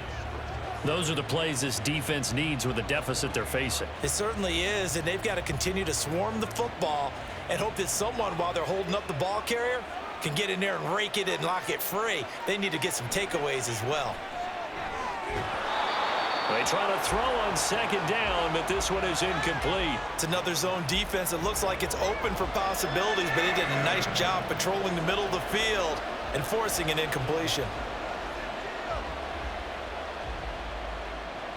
Those are the plays this defense needs with the deficit they're facing. It certainly is, and they've got to continue to swarm the football and hope that someone, while they're holding up the ball carrier, can get in there and rake it and lock it free. They need to get some takeaways as well. They try to throw on second down, but this one is incomplete. It's another zone defense. It looks like it's open for possibilities, but they did a nice job patrolling the middle of the field and forcing an incompletion.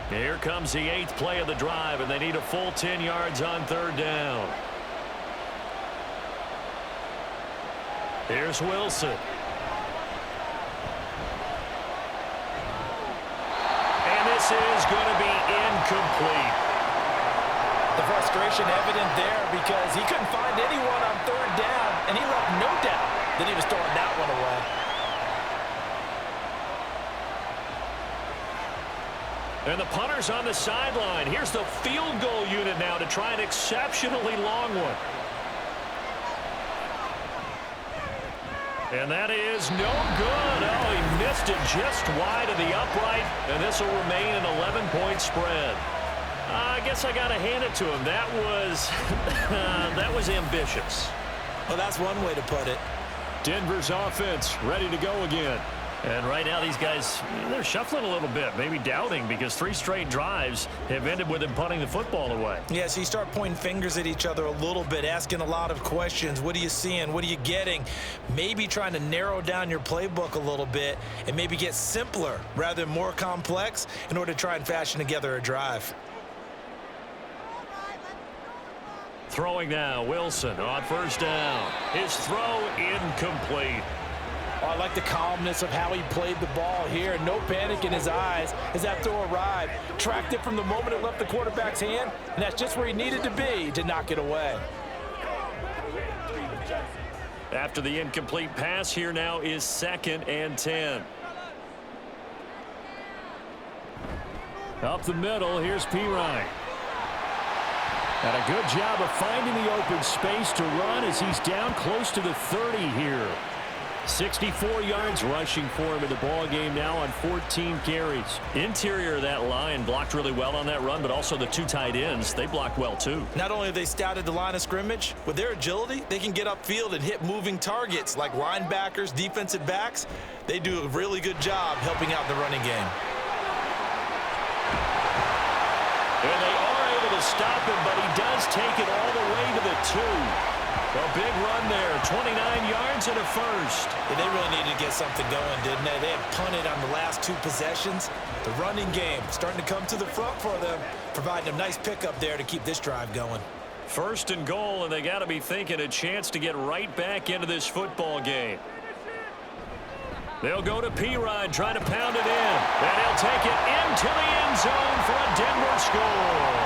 Here comes the 8th play of the drive, and they need a full 10 yards on third down. Here's Wilson. And this is going to be incomplete. The frustration evident there because he couldn't find anyone on third down, and he left no doubt that he was throwing that one away. And the punter's on the sideline. Here's the field goal unit now to try an exceptionally long one. And that is no good. Oh, he missed it just wide of the upright, and this will remain an 11-point spread. I guess I got to hand it to him. That was that was ambitious. Well, that's one way to put it. Denver's offense ready to go again. And right now these guys, they're shuffling a little bit, maybe doubting, because 3 straight drives have ended with them punting the football away. Yeah, so you start pointing fingers at each other a little bit, asking a lot of questions. What are you seeing? What are you getting? Maybe trying to narrow down your playbook a little bit and maybe get simpler rather than more complex in order to try and fashion together a drive. Throwing now, Wilson on first down. His throw incomplete. Oh, I like the calmness of how he played the ball here. No panic in his eyes as that throw arrived. Tracked it from the moment it left the quarterback's hand, and that's just where he needed to be to knock it away. After the incomplete pass, here now is 2nd and 10. Up the middle, here's Pirine. And a good job of finding the open space to run as he's down close to the 30 here. 64 yards rushing for him in the ball game now on 14 carries. Interior of that line blocked really well on that run, but also the 2 tight ends, they blocked well too. Not only have they scouted the line of scrimmage, with their agility, they can get upfield and hit moving targets like linebackers, defensive backs. They do a really good job helping out the running game. And they are able to stop him, but he does take it all the way to the 2. A big run there, 29 yards and a first. Yeah, they really needed to get something going, didn't they? They had punted on the last 2 possessions. The running game starting to come to the front for them, providing a nice pickup there to keep this drive going. 1st and goal, and they got to be thinking a chance to get right back into this football game. They'll go to Pirine, trying to pound it in. And he'll take it into the end zone for a Denver score.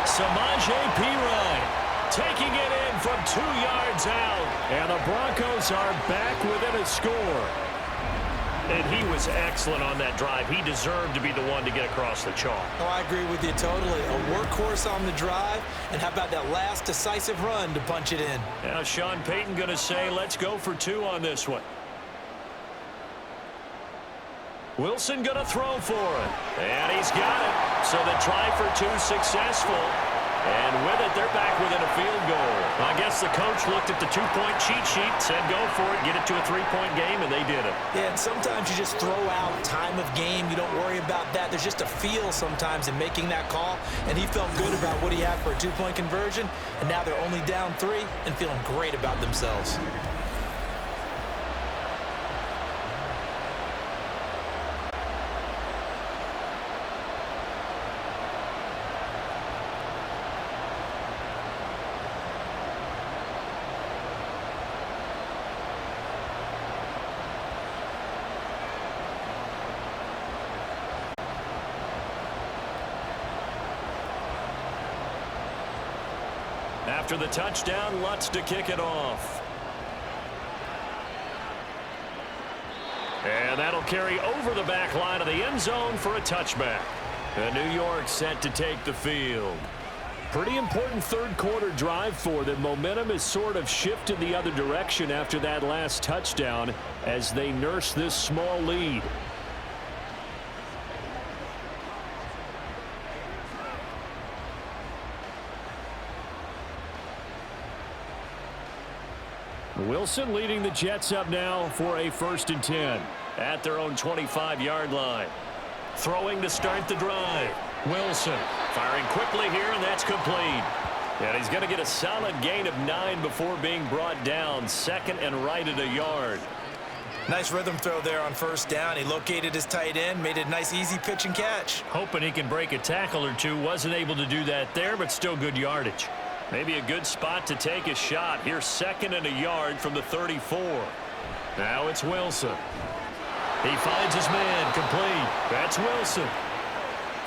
Samaje Pirine taking it in from 2 yards out. And the Broncos are back within a score. And he was excellent on that drive. He deserved to be the one to get across the chalk. Oh, I agree with you totally. A workhorse on the drive. And how about that last decisive run to punch it in? Now Sean Payton going to say, let's go for 2 on this one. Wilson going to throw for it. And he's got it. So the try for 2 successful. And with it, they're back within a field goal. I guess the coach looked at the 2-point cheat sheet, said go for it, get it to a 3-point game, and they did it. Yeah, and sometimes you just throw out time of game. You don't worry about that. There's just a feel sometimes in making that call, and he felt good about what he had for a 2-point conversion, and now they're only down 3 and feeling great about themselves. After the touchdown, Lutz to kick it off. And that'll carry over the back line of the end zone for a touchback. And New York set to take the field. Pretty important 3rd quarter drive for them. Momentum has sort of shifted the other direction after that last touchdown as they nurse this small lead. Wilson leading the Jets up now for a 1st and 10 at their own 25-yard line. Throwing to start the drive. Wilson firing quickly here, and that's complete. And he's going to get a solid gain of 9 before being brought down. 2nd and right at a yard. Nice rhythm throw there on 1st down. He located his tight end, made a nice easy pitch and catch. Hoping he can break a tackle or two. Wasn't able to do that there, but still good yardage. Maybe a good spot to take a shot. Here's 2nd and a yard from the 34. Now it's Wilson. He finds his man, complete. That's Wilson.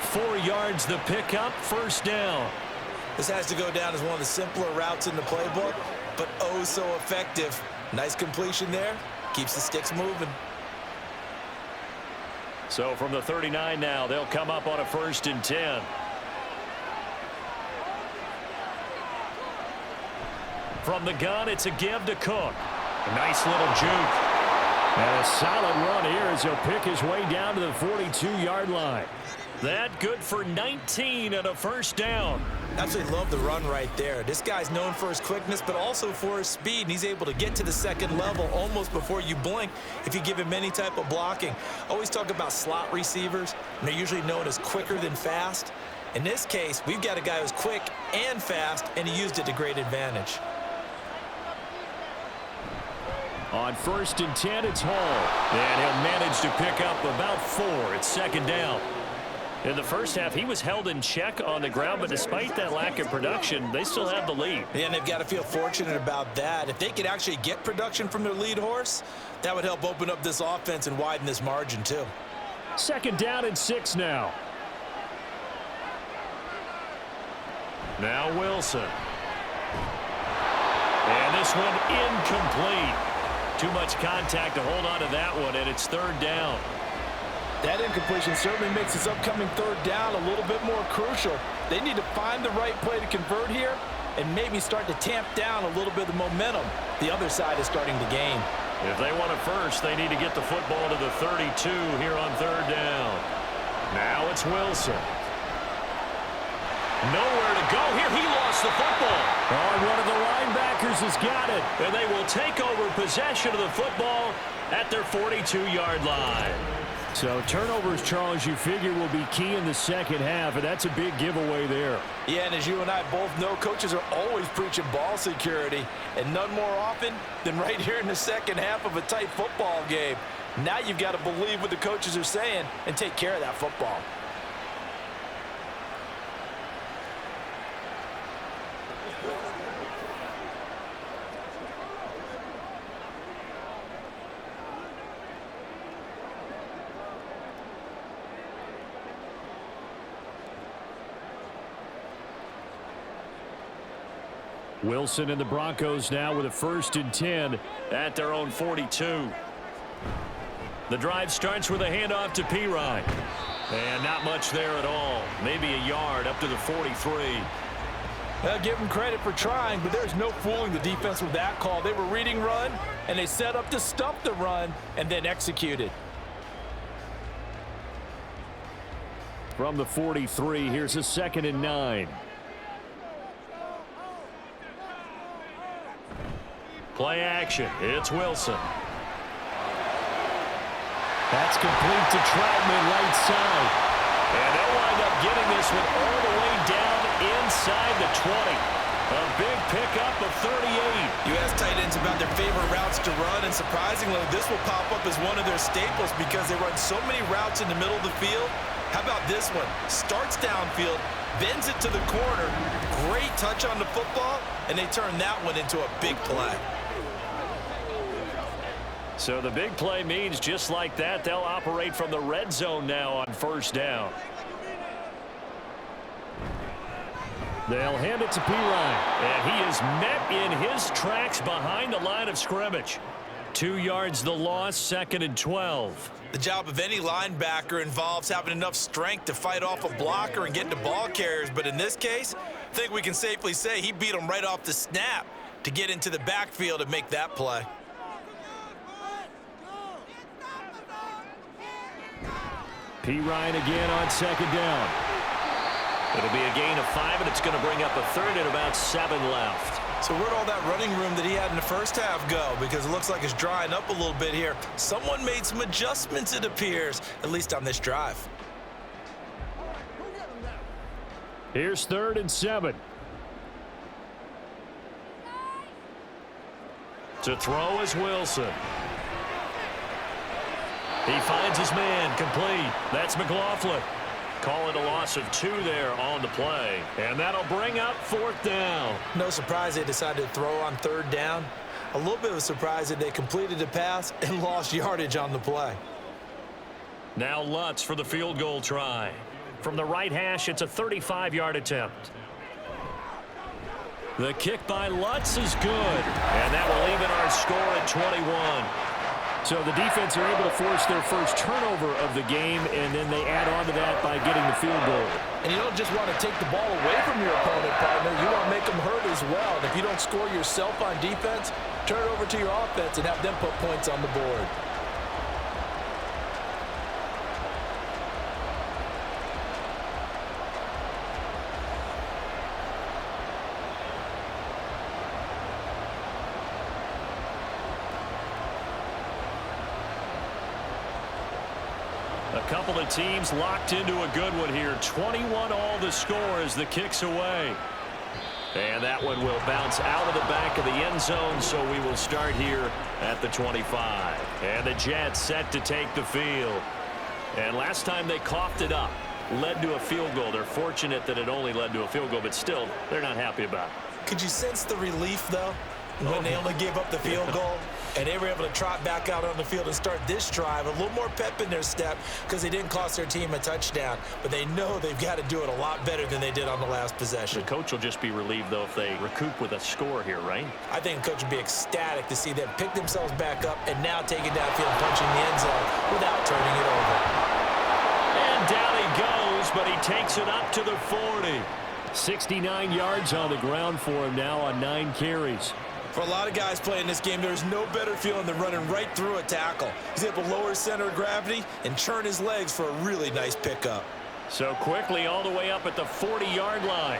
4 yards the pickup, 1st down. This has to go down as one of the simpler routes in the playbook, but oh so effective. Nice completion there. Keeps the sticks moving. So from the 39 now, they'll come up on a 1st and 10. From the gun, it's a give to Cook. A nice little juke. And a solid run here as he'll pick his way down to the 42-yard line. That good for 19 and a 1st down. Absolutely love the run right there. This guy's known for his quickness, but also for his speed. And he's able to get to the 2nd level almost before you blink if you give him any type of blocking. Always talk about slot receivers, and they're usually known as quicker than fast. In this case, we've got a guy who's quick and fast, and he used it to great advantage. On 1st and 10, it's Hall. And he'll manage to pick up about 4. It's 2nd down. In the first half, he was held in check on the ground, but despite that lack of production, they still have the lead. And they've got to feel fortunate about that. If they could actually get production from their lead horse, that would help open up this offense and widen this margin too. 2nd down and 6 now. Now Wilson. And this one incomplete. Too much contact to hold on to that one, and it's 3rd down. That incompletion certainly makes this upcoming 3rd down a little bit more crucial. They need to find the right play to convert here and maybe start to tamp down a little bit of the momentum the other side is starting to gain. If they want a 1st, they need to get the football to the 32 here on 3rd down. Now it's Wilson. Nowhere to go here. He lost the football. Oh, one of the linebackers has got it. And they will take over possession of the football at their 42-yard line. So turnovers, Charles, you figure will be key in the 2nd half, and that's a big giveaway there. Yeah, and as you and I both know, coaches are always preaching ball security, and none more often than right here in the 2nd half of a tight football game. Now you've got to believe what the coaches are saying and take care of that football. Wilson and the Broncos now with a 1st and 10 at their own 42. The drive starts with a handoff to Pirine. And not much there at all. Maybe a yard up to the 43. I'll give them credit for trying, but there's no fooling the defense with that call. They were reading run, and they set up to stop the run and then executed. From the 43, here's a 2nd and 9. Play action. It's Wilson. That's complete to Troutman right side. And they'll wind up getting this one all the way down inside the 20. A big pickup of 38. You ask tight ends about their favorite routes to run, and surprisingly, this will pop up as one of their staples because they run so many routes in the middle of the field. How about this one? Starts downfield, bends it to the corner. Great touch on the football, and they turn that one into a big play. So the big play means just like that, they'll operate from the red zone now on 1st down. They'll hand it to Pirine, and he is met in his tracks behind the line of scrimmage. 2 yards the loss, 2nd and 12. The job of any linebacker involves having enough strength to fight off a blocker and get to ball carriers, but in this case, I think we can safely say he beat him right off the snap to get into the backfield and make that play. Pirine again on 2nd down. It'll be a gain of 5, and it's going to bring up a third and about 7 left. So where'd all that running room that he had in the first half go? Because it looks like it's drying up a little bit here. Someone made some adjustments, it appears, at least on this drive. Here's 3rd and 7. To throw is Wilson. He finds his man, complete. That's McLaughlin. Call it a loss of 2 there on the play. And that'll bring up 4th down. No surprise they decided to throw on 3rd down. A little bit of a surprise that they completed the pass and lost yardage on the play. Now Lutz for the field goal try. From the right hash, it's a 35-yard attempt. The kick by Lutz is good. And that will even our score at 21. So the defense are able to force their first turnover of the game, and then they add on to that by getting the field goal. And you don't just want to take the ball away from your opponent, partner. You want to make them hurt as well. And if you don't score yourself on defense, turn it over to your offense and have them put points on the board. A couple of teams locked into a good one here. 21 all the score as the kick's away. And that one will bounce out of the back of the end zone, so we will start here at the 25. And the Jets set to take the field. And last time they coughed it up, led to a field goal. They're fortunate that it only led to a field goal, but still, they're not happy about it. Could you sense the relief, though, when they only gave up the field goal? And they were able to trot back out on the field and start this drive. A little more pep in their step because they didn't cost their team a touchdown. But they know they've got to do it a lot better than they did on the last possession. The coach will just be relieved, though, if they recoup with a score here, right? I think the coach would be ecstatic to see them pick themselves back up and now take it downfield, punching the end zone without turning it over. And down he goes, but he takes it up to the 40. 69 yards on the ground for him now on 9 carries. For a lot of guys playing this game, there's no better feeling than running right through a tackle. He's able to lower his center of gravity and churn his legs for a really nice pickup. So quickly all the way up at the 40-yard line.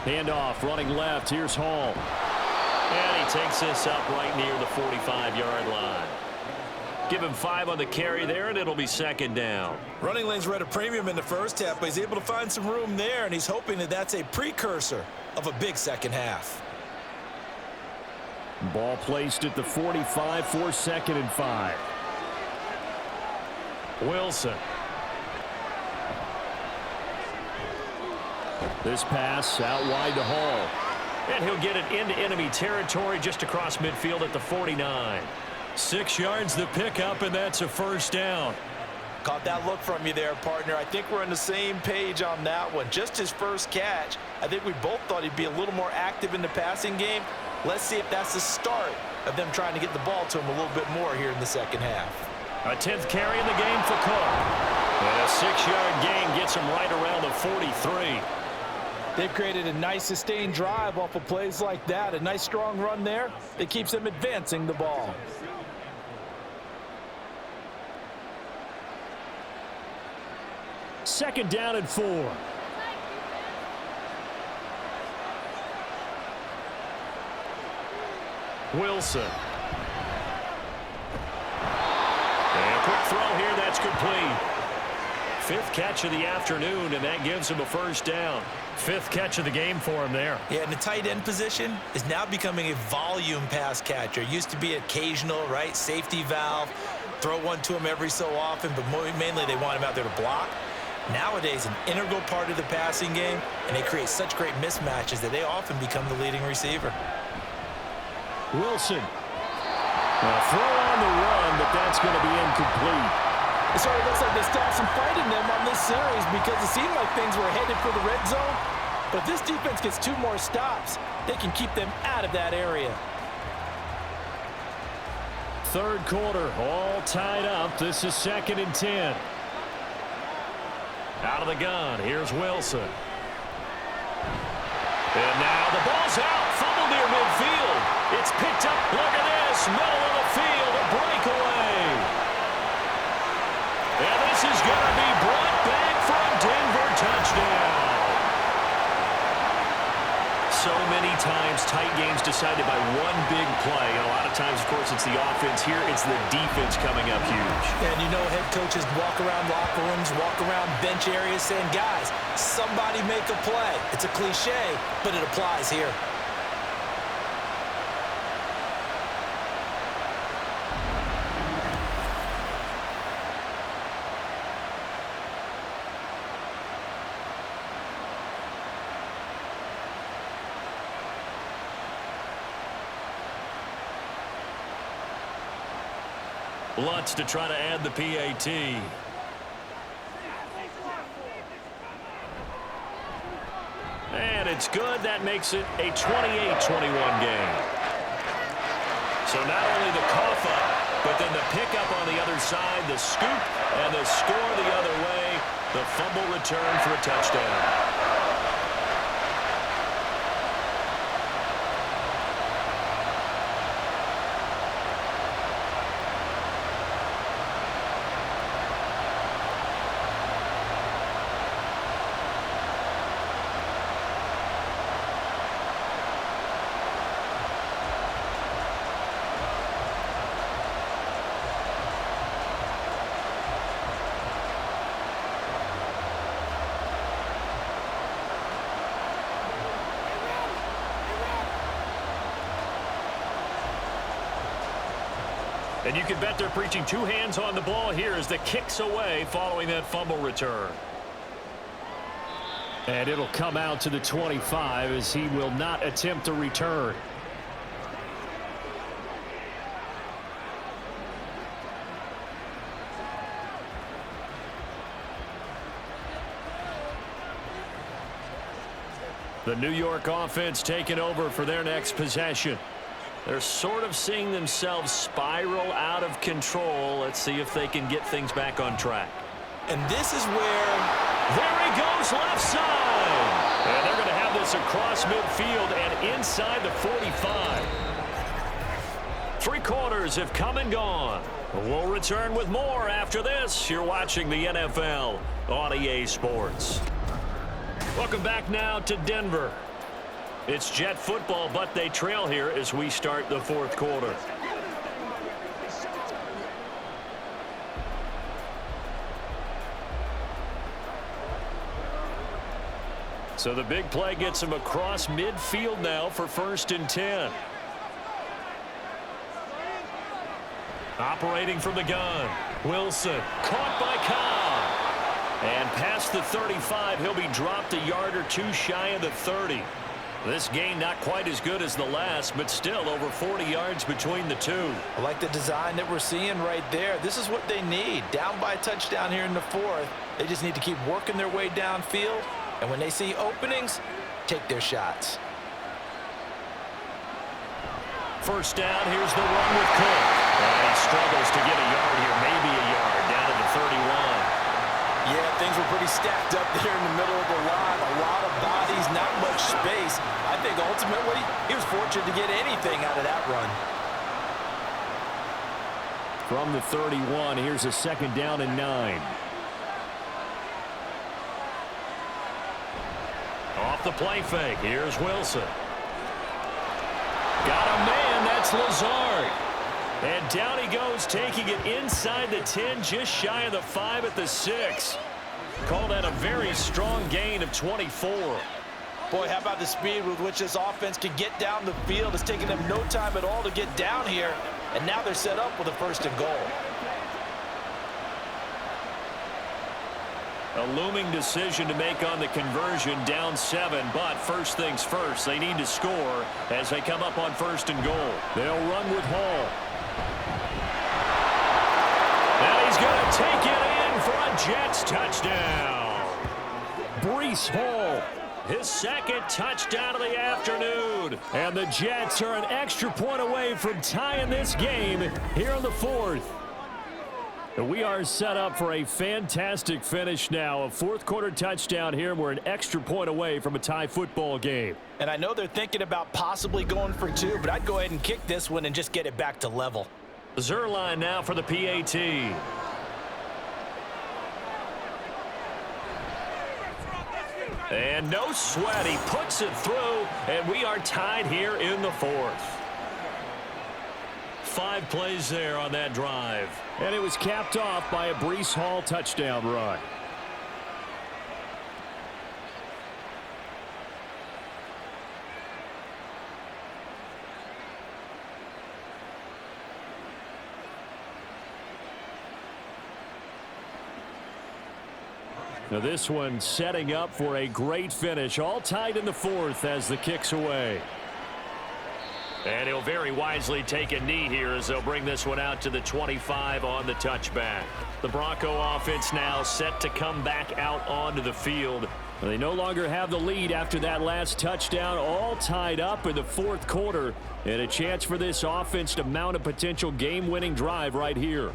Handoff, running left. Here's Hall. And he takes this up right near the 45-yard line. Give him 5 on the carry there, and it'll be 2nd down. Running lanes were at a premium in the first half, but he's able to find some room there, and he's hoping that that's a precursor of a big second half. Ball placed at the 45 for 2nd and 5. Wilson. This pass out wide to Hall. And he'll get it into enemy territory just across midfield at the 49. 6 yards the pickup, and that's a 1st down. Caught that look from you there, partner. I think we're on the same page on that one. Just his first catch. I think we both thought he'd be a little more active in the passing game. Let's see if that's the start of them trying to get the ball to him a little bit more here in the second half. A 10th carry in the game for Cook. And a 6-yard gain gets him right around the 43. They've created a nice sustained drive off of plays like that. A nice strong run there that keeps them advancing the ball. Second down and 4. Wilson. And a quick throw here, that's complete. 5th catch of the afternoon, and that gives him a 1st down. 5th catch of the game for him there. Yeah, and the tight end position is now becoming a volume pass catcher. Used to be occasional, right? Safety valve. Throw one to him every so often, but mainly they want him out there to block. Nowadays, an integral part of the passing game, and they create such great mismatches that they often become the leading receiver. Wilson. A throw on the run, but that's going to be incomplete. It sort of looks like they stopped some fight in them on this series because it seemed like things were headed for the red zone. But if this defense gets 2 more stops, they can keep them out of that area. 3rd quarter, all tied up. This is 2nd and 10. Out of the gun, here's Wilson. And now the ball's out, fumble near midfield. It's picked up, look at this, middle of the field, a breakaway. sometimes tight games decided by one big play. And a lot of times, of course, it's the offense. Here, it's the defense coming up huge. And you know head coaches walk around locker rooms, walk around bench areas saying, guys, somebody make a play. It's a cliche, but it applies here. Lutz to try to add the PAT. And it's good. That makes it a 28-21 game. So not only the cough up, but then the pickup on the other side, the scoop, and the score the other way. The fumble return for a touchdown. And you can bet they're preaching two hands on the ball here as the kick's away following that fumble return. And it'll come out to the 25 as he will not attempt a return. The New York offense taking over for their next possession. They're sort of seeing themselves spiral out of control. Let's see if they can get things back on track. And this is where... There he goes, left side. And they're going to have this across midfield and inside the 45. 3 quarters have come and gone. We'll return with more after this. You're watching the NFL on EA Sports. Welcome back now to Denver. It's Jet football, but they trail here as we start the 4th quarter. So the big play gets him across midfield now for 1st and 10. Operating from the gun. Wilson caught by Cobb. And past the 35, he'll be dropped a yard or two shy of the 30. This gain not quite as good as the last, but still over 40 yards between the two. I like the design that we're seeing right there. This is what they need. Down by a touchdown here in the 4th. They just need to keep working their way downfield. And when they see openings, take their shots. 1st down, here's the run with Cook. And he struggles to get a yard here, maybe a yard, down to the 31. Yeah, things were pretty stacked up there in the middle of the line. A lot of bodies, not much space. I think ultimately he was fortunate to get anything out of that run. From the 31, here's a 2nd down and 9. Off the play fake, here's Wilson. Got a man, that's Lazard. And down he goes, taking it inside the 10, just shy of the 5 at the 6. Called that a very strong gain of 24. Boy, how about the speed with which this offense can get down the field? It's taken them no time at all to get down here, and now they're set up with a 1st and goal. A looming decision to make on the conversion, down 7, but first things first, they need to score as they come up on 1st and goal. They'll run with Hall. And he's going to take it in for a Jets touchdown. Breece Hall, his 2nd touchdown of the afternoon. And the Jets are an extra point away from tying this game here in the 4th. We are set up for a fantastic finish now. A 4th quarter touchdown here. We're an extra point away from a tie football game. And I know they're thinking about possibly going for 2, but I'd go ahead and kick this one and just get it back to level. Zerline now for the PAT. And no sweat. He puts it through, and we are tied here in the fourth. 5 plays there on that drive. And it was capped off by a Breece Hall touchdown run. Now this one setting up for a great finish. All tied in the fourth as the kick's away. And he'll very wisely take a knee here as they'll bring this one out to the 25 on the touchback. The Bronco offense now set to come back out onto the field. They no longer have the lead after that last touchdown. All tied up in the fourth quarter. And a chance for this offense to mount a potential game-winning drive right here.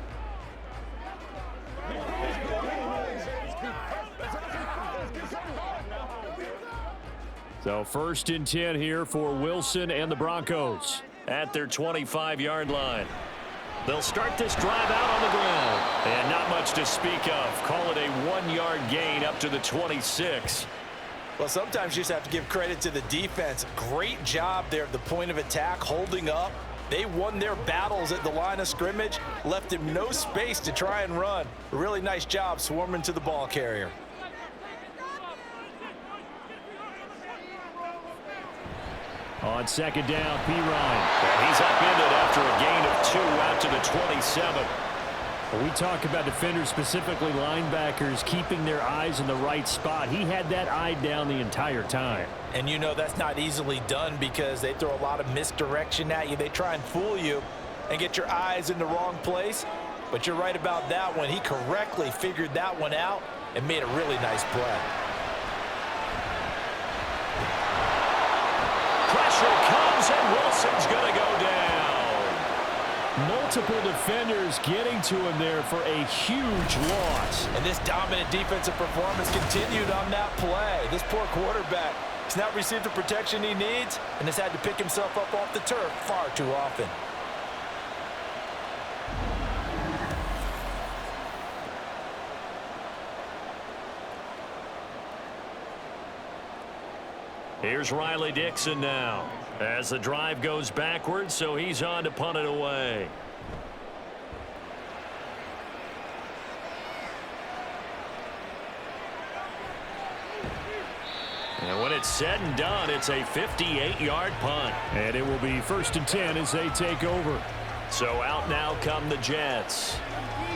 So 1st and 10 here for Wilson and the Broncos. At their 25-yard line. They'll start this drive out on the ground. And not much to speak of. Call it a 1-yard gain up to the 26. Well, sometimes you just have to give credit to the defense. Great job there at the point of attack, holding up. They won their battles at the line of scrimmage, left him no space to try and run. A really nice job swarming to the ball carrier. On 2nd down, P. Ryan. And he's upended after a gain of 2 out to the 27. When we talk about defenders, specifically linebackers, keeping their eyes in the right spot, he had that eye down the entire time. And you know that's not easily done because they throw a lot of misdirection at you. They try and fool you and get your eyes in the wrong place. But you're right about that one. He correctly figured that one out and made a really nice play. Pressure comes, and Wilson's going to go down. Multiple defenders getting to him there for a huge loss. And this dominant defensive performance continued on that play. This poor quarterback has not received the protection he needs and has had to pick himself up off the turf far too often. Here's Riley Dixon now as the drive goes backwards, so he's on to punt it away. And when it's said and done, it's a 58-yard punt. And it will be 1st and 10 as they take over. So out now come the Jets.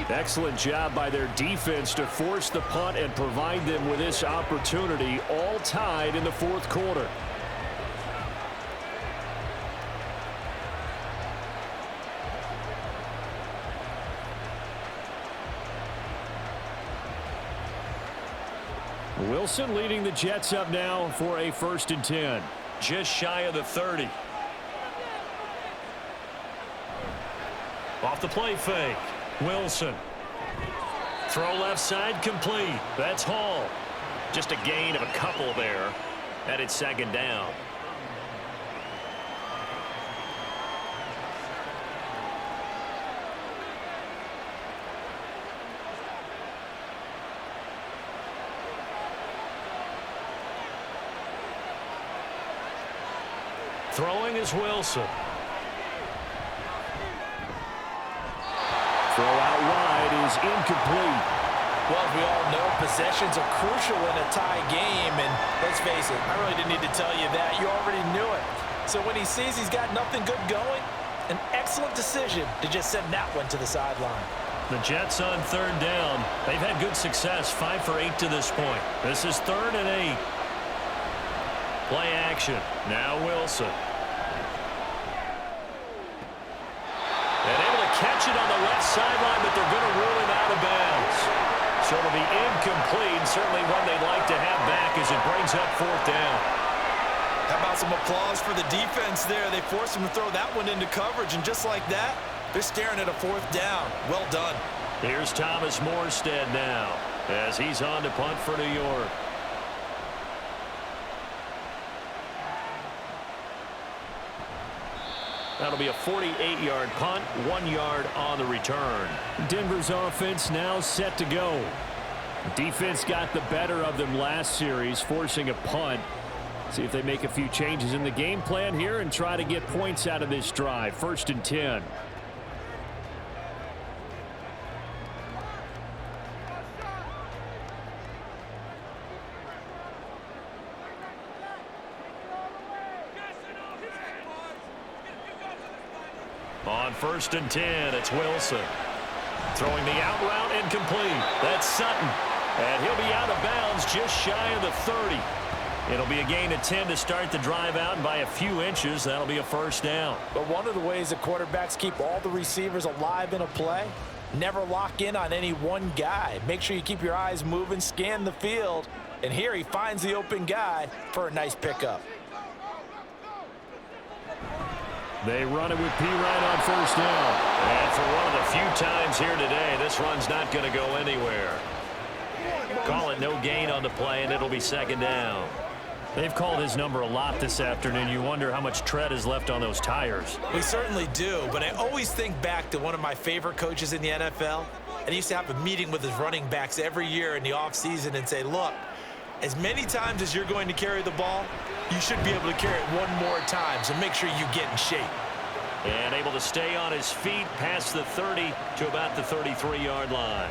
Excellent job by their defense to force the punt and provide them with this opportunity, all tied in the fourth quarter. Wilson leading the Jets up now for a 1st and 10. Just shy of the 30. Off the play fake. Wilson. Throw left side complete. That's Hall. Just a gain of a couple there. And it's 2nd down. Throwing is Wilson. Throw out wide is incomplete. Well, as we all know, possessions are crucial in a tie game, and let's face it, I really didn't need to tell you that. You already knew it. So when he sees he's got nothing good going, an excellent decision to just send that one to the sideline. The Jets on 3rd down. They've had good success, 5 for 8 to this point. This is 3rd and 8. Play action. Now Wilson. And able to catch it on the left sideline, but they're going to rule him out of bounds. So it'll be incomplete. Certainly one they'd like to have back as it brings up 4th down. How about some applause for the defense there? They forced him to throw that one into coverage, and just like that, they're staring at a 4th down. Well done. Here's Thomas Morstead now as he's on to punt for New York. That'll be a 48-yard punt, 1 yard on the return. Denver's offense now set to go. Defense got the better of them last series, forcing a punt. See if they make a few changes in the game plan here and try to get points out of this drive. 1st and 10. On 1st and 10, it's Wilson. Throwing the out route incomplete. That's Sutton. And he'll be out of bounds just shy of the 30. It'll be a gain of 10 to start the drive out, and by a few inches, that'll be a 1st down. But one of the ways that quarterbacks keep all the receivers alive in a play, never lock in on any one guy. Make sure you keep your eyes moving, scan the field, and here he finds the open guy for a nice pickup. They run it with P. Ryan on 1st down. And for one of the few times here today, this run's not going to go anywhere. Call it no gain on the play, and it'll be 2nd down. They've called his number a lot this afternoon. You wonder how much tread is left on those tires. We certainly do, but I always think back to one of my favorite coaches in the NFL. And he used to have a meeting with his running backs every year in the offseason and say, look, as many times as you're going to carry the ball, you should be able to carry it one more time, so make sure you get in shape. And able to stay on his feet past the 30 to about the 33-yard line.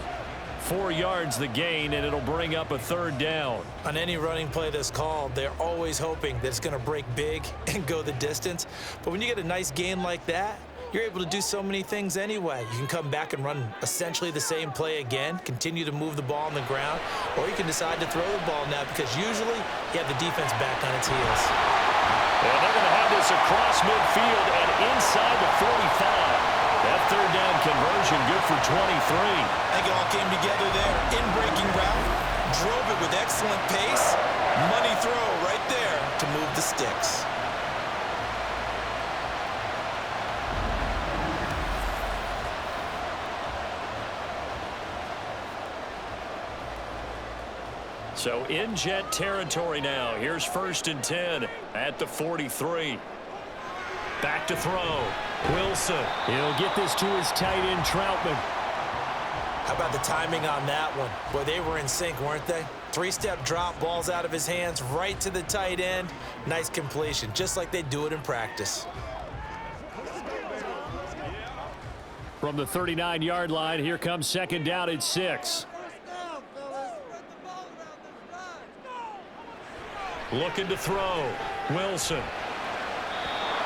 4 yards the gain, and it'll bring up a 3rd down. On any running play that's called, they're always hoping that it's going to break big and go the distance. But when you get a nice gain like that, you're able to do so many things anyway. You can come back and run essentially the same play again, continue to move the ball on the ground, or you can decide to throw the ball now because usually you have the defense back on its heels. And they're going to have this across midfield and inside the 45. That 3rd down conversion good for 23. I think it all came together there. In-breaking route, drove it with excellent pace. Money throw right there to move the sticks. So in Jet territory now. Here's 1st and 10 at the 43. Back to throw. Wilson. He'll get this to his tight end, Troutman. How about the timing on that one? Boy, they were in sync, weren't they? 3-step drop, balls out of his hands, right to the tight end. Nice completion, just like they do it in practice. From the 39-yard line, here comes 2nd down at 6. Looking to throw. Wilson.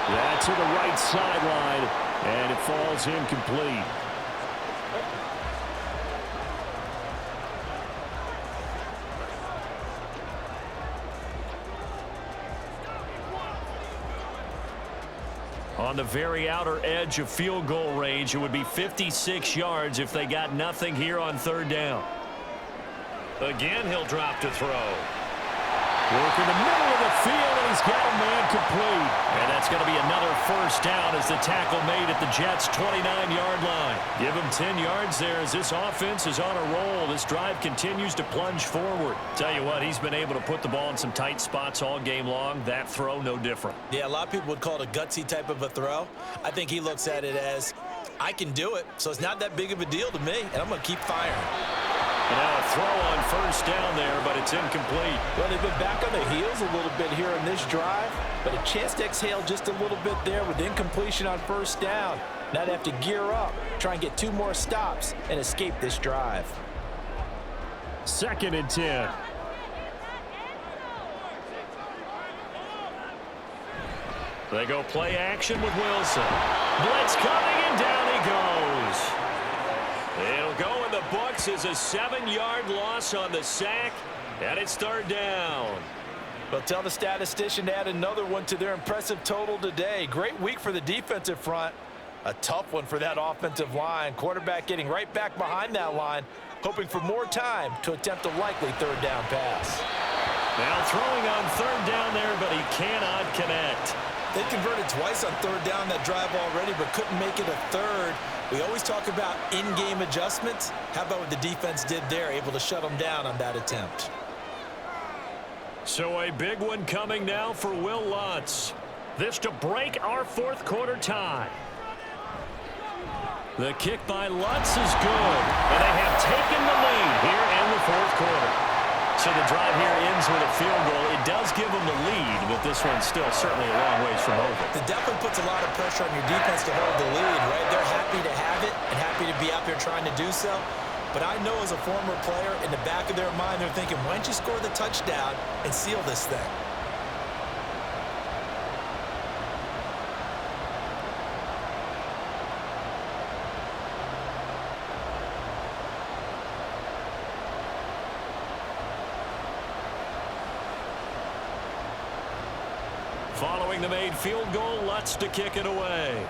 That's to the right sideline, and it falls incomplete. On the very outer edge of field goal range, it would be 56 yards if they got nothing here on 3rd down. Again, he'll drop to throw. Work in the middle of the field, and he's got a man complete. And that's going to be another 1st down as the tackle made at the Jets' 29-yard line. Give him 10 yards there as this offense is on a roll. This drive continues to plunge forward. Tell you what, he's been able to put the ball in some tight spots all game long. That throw, no different. Yeah, a lot of people would call it a gutsy type of a throw. I think he looks at it as, I can do it, so it's not that big of a deal to me, and I'm going to keep firing. And now a throw on 1st down there, but it's incomplete. Well, they've been back on their heels a little bit here in this drive, but a chance to exhale just a little bit there with incompletion on 1st down. Now they have to gear up, try and get 2 more stops, and escape this drive. 2nd and 10. They go play action with Wilson. Blitz coming, and down he goes. It'll go in the books as a 7-yard loss on the sack, and it's 3rd down. Well, tell the statistician to add another one to their impressive total today. Great week for the defensive front. A tough one for that offensive line. Quarterback getting right back behind that line, hoping for more time to attempt a likely 3rd down pass. Now throwing on 3rd down there, but he cannot connect. They converted twice on 3rd down that drive already, but couldn't make it a 3rd. We always talk about in-game adjustments. How about what the defense did there, able to shut them down on that attempt? So a big one coming now for Will Lutz. This to break our 4th quarter tie. The kick by Lutz is good, and they have taken the lead here in the 4th So the drive here ends with a field goal. It does give them the lead, but this one's still certainly a long ways from over. It definitely puts a lot of pressure on your defense to hold the lead, right? They're happy to have it and happy to be out there trying to do so. But I know as a former player, in the back of their mind, they're thinking, why don't you score the touchdown and seal this thing? Following the made field goal, Lutz to kick it away.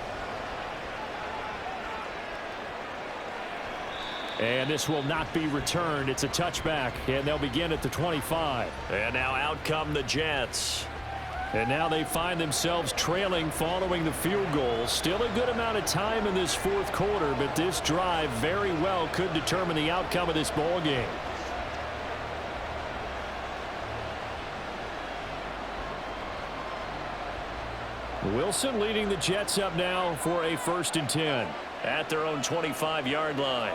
And this will not be returned. It's a touchback, and they'll begin at the 25. And now out come the Jets. And now they find themselves trailing following the field goal. Still a good amount of time in this fourth quarter, but this drive very well could determine the outcome of this ball game. Wilson leading the Jets up now for a 1st and 10. At their own 25-yard line.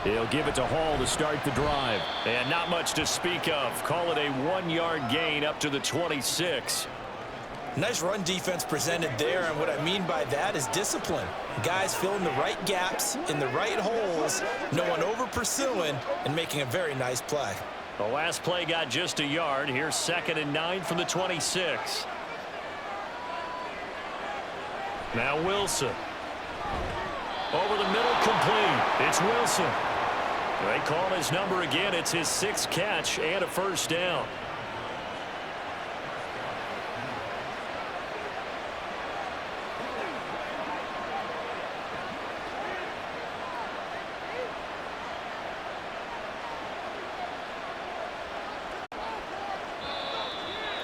He'll give it to Hall to start the drive. And not much to speak of. Call it a 1-yard gain up to the 26. Nice run defense presented there, and what I mean by that is discipline. Guys filling the right gaps in the right holes, no one over pursuing, and making a very nice play. The last play got just a yard. Here's 2nd and 9 from the 26. Now Wilson. Over the middle, complete. It's Wilson. They call his number again. It's his 6th catch and a 1st down.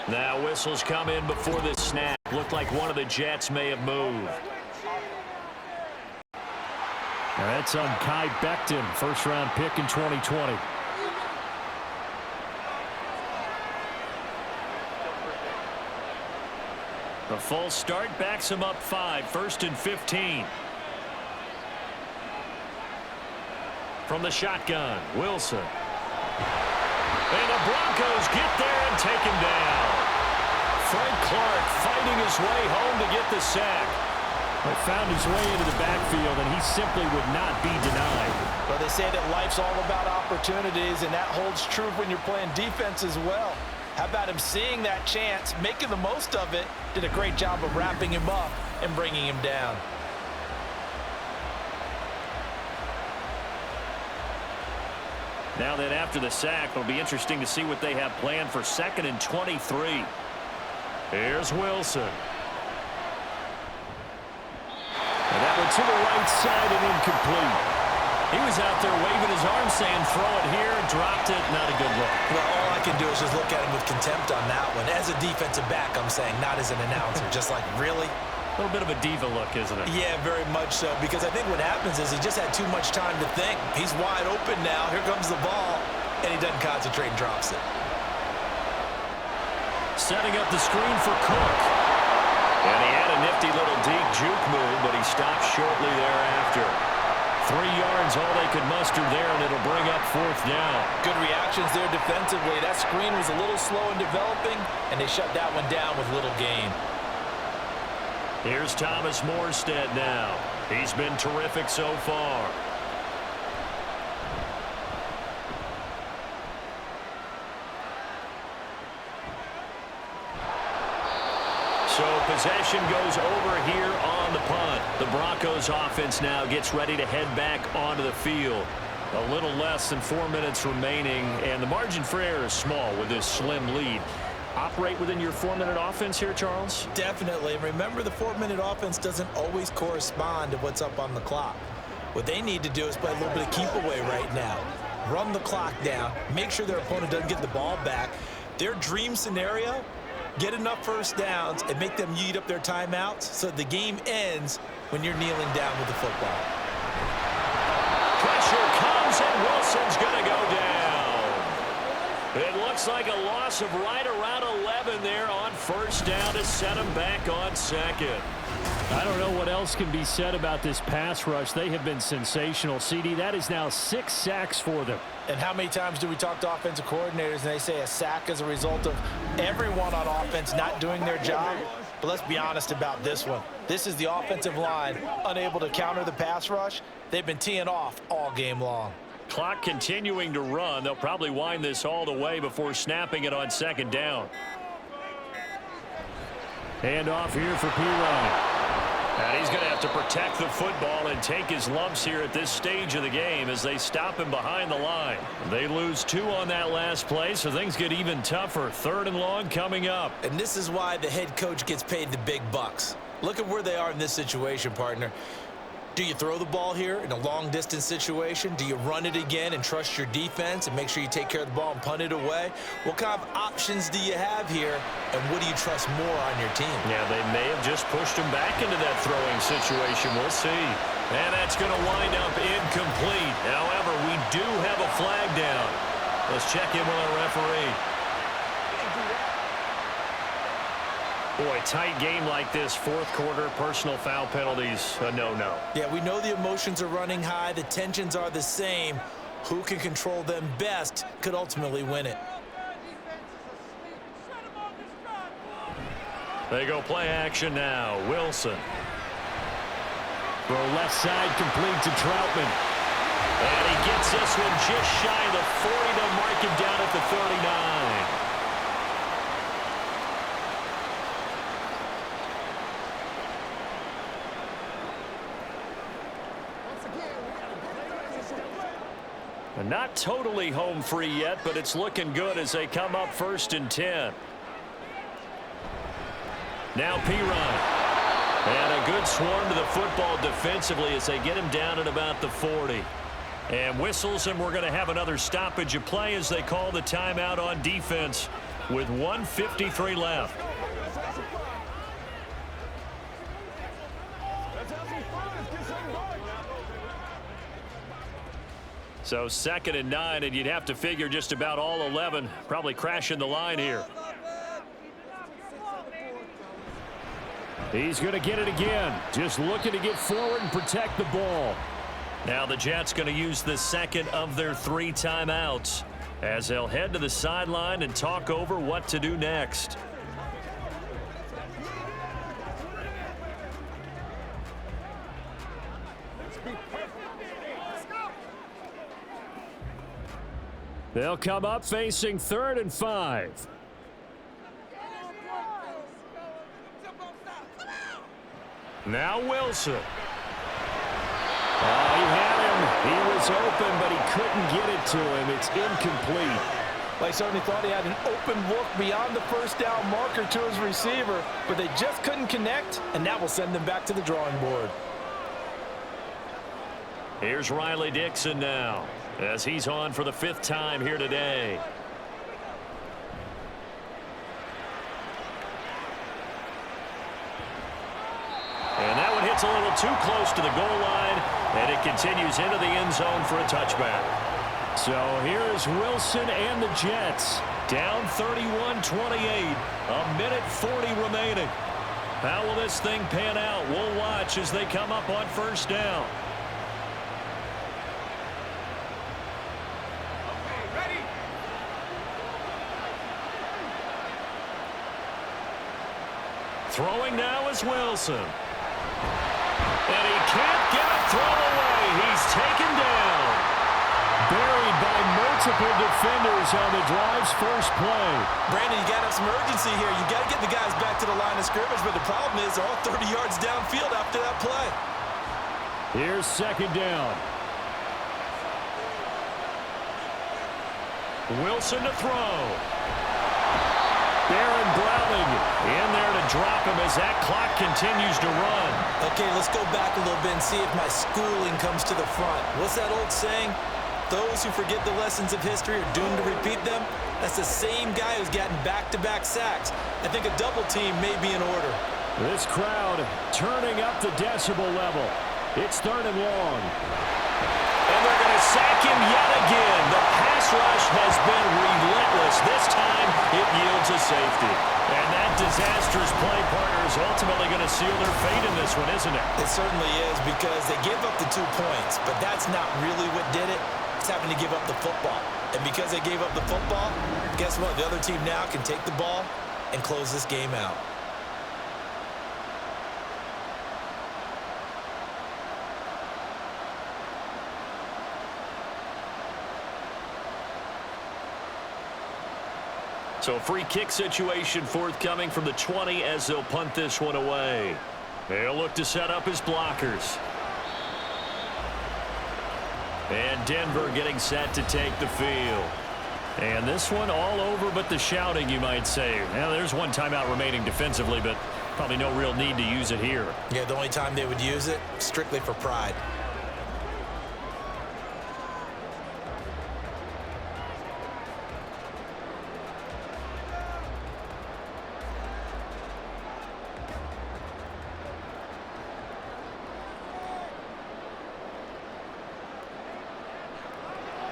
Now whistles come in before the snap. Looked like one of the Jets may have moved. That's on Kai Becton, 1st-round pick in 2020. The full start backs him up 5, 1st and 15. From the shotgun, Wilson. And the Broncos get there and take him down. Frank Clark fighting his way home to get the sack. But found his way into the backfield, and he simply would not be denied. Well, they say that life's all about opportunities, and that holds true when you're playing defense as well. How about him seeing that chance, making the most of it, did a great job of wrapping him up and bringing him down. Now then, after the sack, it'll be interesting to see what they have planned for 2nd and 23. Here's Wilson. And that one to the right side and incomplete. He was out there waving his arm saying, throw it here, dropped it, not a good look. Well, all I can do is just look at him with contempt on that one. As a defensive back, I'm saying, not as an announcer. Just like, really? A little bit of a diva look, isn't it? Yeah, very much so, because I think what happens is he just had too much time to think. He's wide open now. Here comes the ball, and he doesn't concentrate and drops it. Setting up the screen for Cook. And he had a nifty little deep juke move, but he stopped shortly thereafter. 3 yards, all they could muster there, and it'll bring up 4th down. Good reactions there defensively. That screen was a little slow in developing, and they shut that one down with little gain. Here's Thomas Morstead now. He's been terrific so far. So possession goes over here on the punt. The Broncos offense now gets ready to head back onto the field. A little less than 4 minutes remaining, and the margin for error is small with this slim lead. Operate within your 4-minute offense here, Charles? Definitely. Remember, the 4-minute offense doesn't always correspond to what's up on the clock. What they need to do is play a little bit of keep away right now. Run the clock down. Make sure their opponent doesn't get the ball back. Their dream scenario, get enough 1st downs and make them eat up their timeouts so the game ends when you're kneeling down with the football. Pressure comes, and Wilson's going to go down. It looks like a loss of right around 11 there on 1st down to set him back on 2nd. I don't know what else can be said about this pass rush. They have been sensational. CD, that is now 6 sacks for them. And how many times do we talk to offensive coordinators and they say a sack is a result of everyone on offense not doing their job? But let's be honest about this one. This is the offensive line unable to counter the pass rush. They've been teeing off all game long. Clock continuing to run. They'll probably wind this all the way before snapping it on 2nd down. Hand off here for P-Ryan. And he's going to have to protect the football and take his lumps here at this stage of the game as they stop him behind the line. They lose 2 on that last play, so things get even tougher. 3rd and long coming up. And this is why the head coach gets paid the big bucks. Look at where they are in this situation, partner. Do you throw the ball here in a long-distance situation? Do you run it again and trust your defense and make sure you take care of the ball and punt it away? What kind of options do you have here, and what do you trust more on your team? Yeah, they may have just pushed him back into that throwing situation. We'll see. And that's going to wind up incomplete. However, we do have a flag down. Let's check in with our referee. Boy, tight game like this, 4th quarter, personal foul penalties, a no-no. Yeah, we know the emotions are running high. The tensions are the same. Who can control them best could ultimately win it. They go play action now. Wilson. Throw left side complete to Troutman. And he gets this one just shy of the 40 to mark him down at the 39. Not totally home free yet, but it's looking good as they come up 1st and 10. Now P-Ryan. And a good swarm to the football defensively as they get him down at about the 40. And whistles, and we're going to have another stoppage of play as they call the timeout on defense with 1:53 left. So 2nd and 9, and you'd have to figure just about all 11 probably crashing the line here. He's going to get it again. Just looking to get forward and protect the ball. Now the Jets going to use the 2nd of their 3 timeouts as they'll head to the sideline and talk over what to do next. They'll come up facing 3rd and 5. Now Wilson. He had him. He was open, but he couldn't get it to him. It's incomplete. They certainly thought he had an open look beyond the 1st down marker to his receiver, but they just couldn't connect, and that will send them back to the drawing board. Here's Riley Dixon now, as he's on for the 5th time here today. And that one hits a little too close to the goal line, and it continues into the end zone for a touchback. So here's Wilson and the Jets, down 31-28, a minute 40 remaining. How will this thing pan out? We'll watch as they come up on 1st down. Throwing now is Wilson. And he can't get a throw away. He's taken down. Buried by multiple defenders on the drive's 1st play. Brandon, you got to have some urgency here. You got to get the guys back to the line of scrimmage, but the problem is they're all 30 yards downfield after that play. Here's 2nd down. Wilson to throw. Baron Browning in there to drop him as that clock continues to run. Okay, let's go back a little bit and see if my schooling comes to the front. What's that old saying? Those who forget the lessons of history are doomed to repeat them. That's the same guy who's gotten back-to-back sacks. I think a double team may be in order. This crowd turning up the decibel level. It's 3rd and long. And they're going to sack him yet again. The pass rush has been relentless. This time, it yields a safety. And that disastrous play partner is ultimately going to seal their fate in this one, isn't it? It certainly is, because they gave up the 2 points, but that's not really what did it. It's having to give up the football. And because they gave up the football, guess what? The other team now can take the ball and close this game out. So a free kick situation forthcoming from the 20 as they'll punt this one away. They'll look to set up his blockers. And Denver getting set to take the field. And this one all over but the shouting, you might say. Well, there's one timeout remaining defensively, but probably no real need to use it here. Yeah, the only time they would use it, strictly for pride.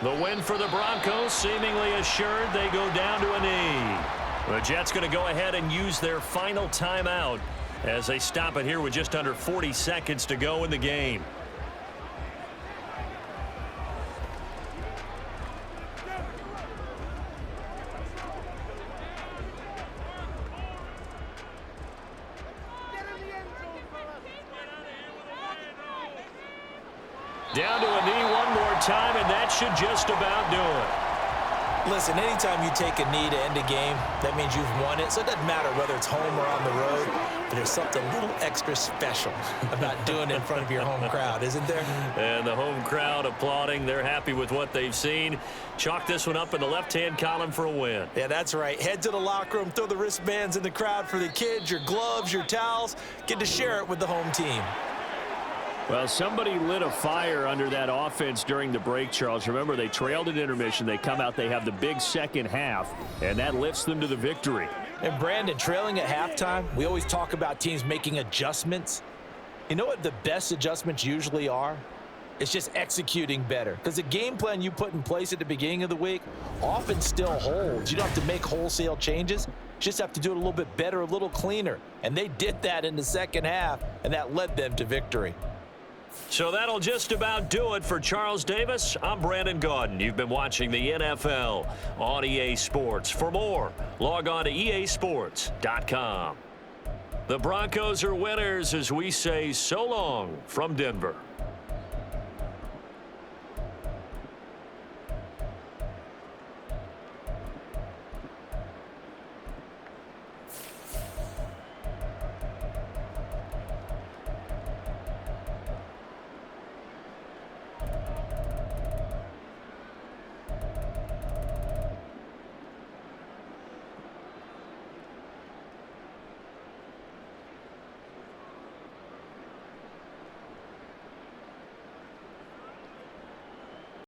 The win for the Broncos, seemingly assured. They go down to a knee. The Jets going to go ahead and use their final timeout as they stop it here with just under 40 seconds to go in the game. Down to a knee one more time, and that should just about do it. Listen, anytime you take a knee to end a game, that means you've won it. So it doesn't matter whether it's home or on the road, but there's something a little extra special about doing it in front of your home crowd, isn't there? And the home crowd applauding. They're happy with what they've seen. Chalk this one up in the left-hand column for a win. Yeah, that's right. Head to the locker room, throw the wristbands in the crowd for the kids, your gloves, your towels. Get to share it with the home team. Well, somebody lit a fire under that offense during the break, Charles. Remember, they trailed at intermission. They come out, they have the big second half, and that lifts them to the victory. And Brandon, trailing at halftime, we always talk about teams making adjustments. You know what the best adjustments usually are? It's just executing better. Because the game plan you put in place at the beginning of the week often still holds. You don't have to make wholesale changes. You just have to do it a little bit better, a little cleaner. And they did that in the second half, and that led them to victory. So that'll just about do it for Charles Davis. I'm Brandon Gaudin. You've been watching the NFL on EA Sports. For more, log on to easports.com. The Broncos are winners as we say so long from Denver.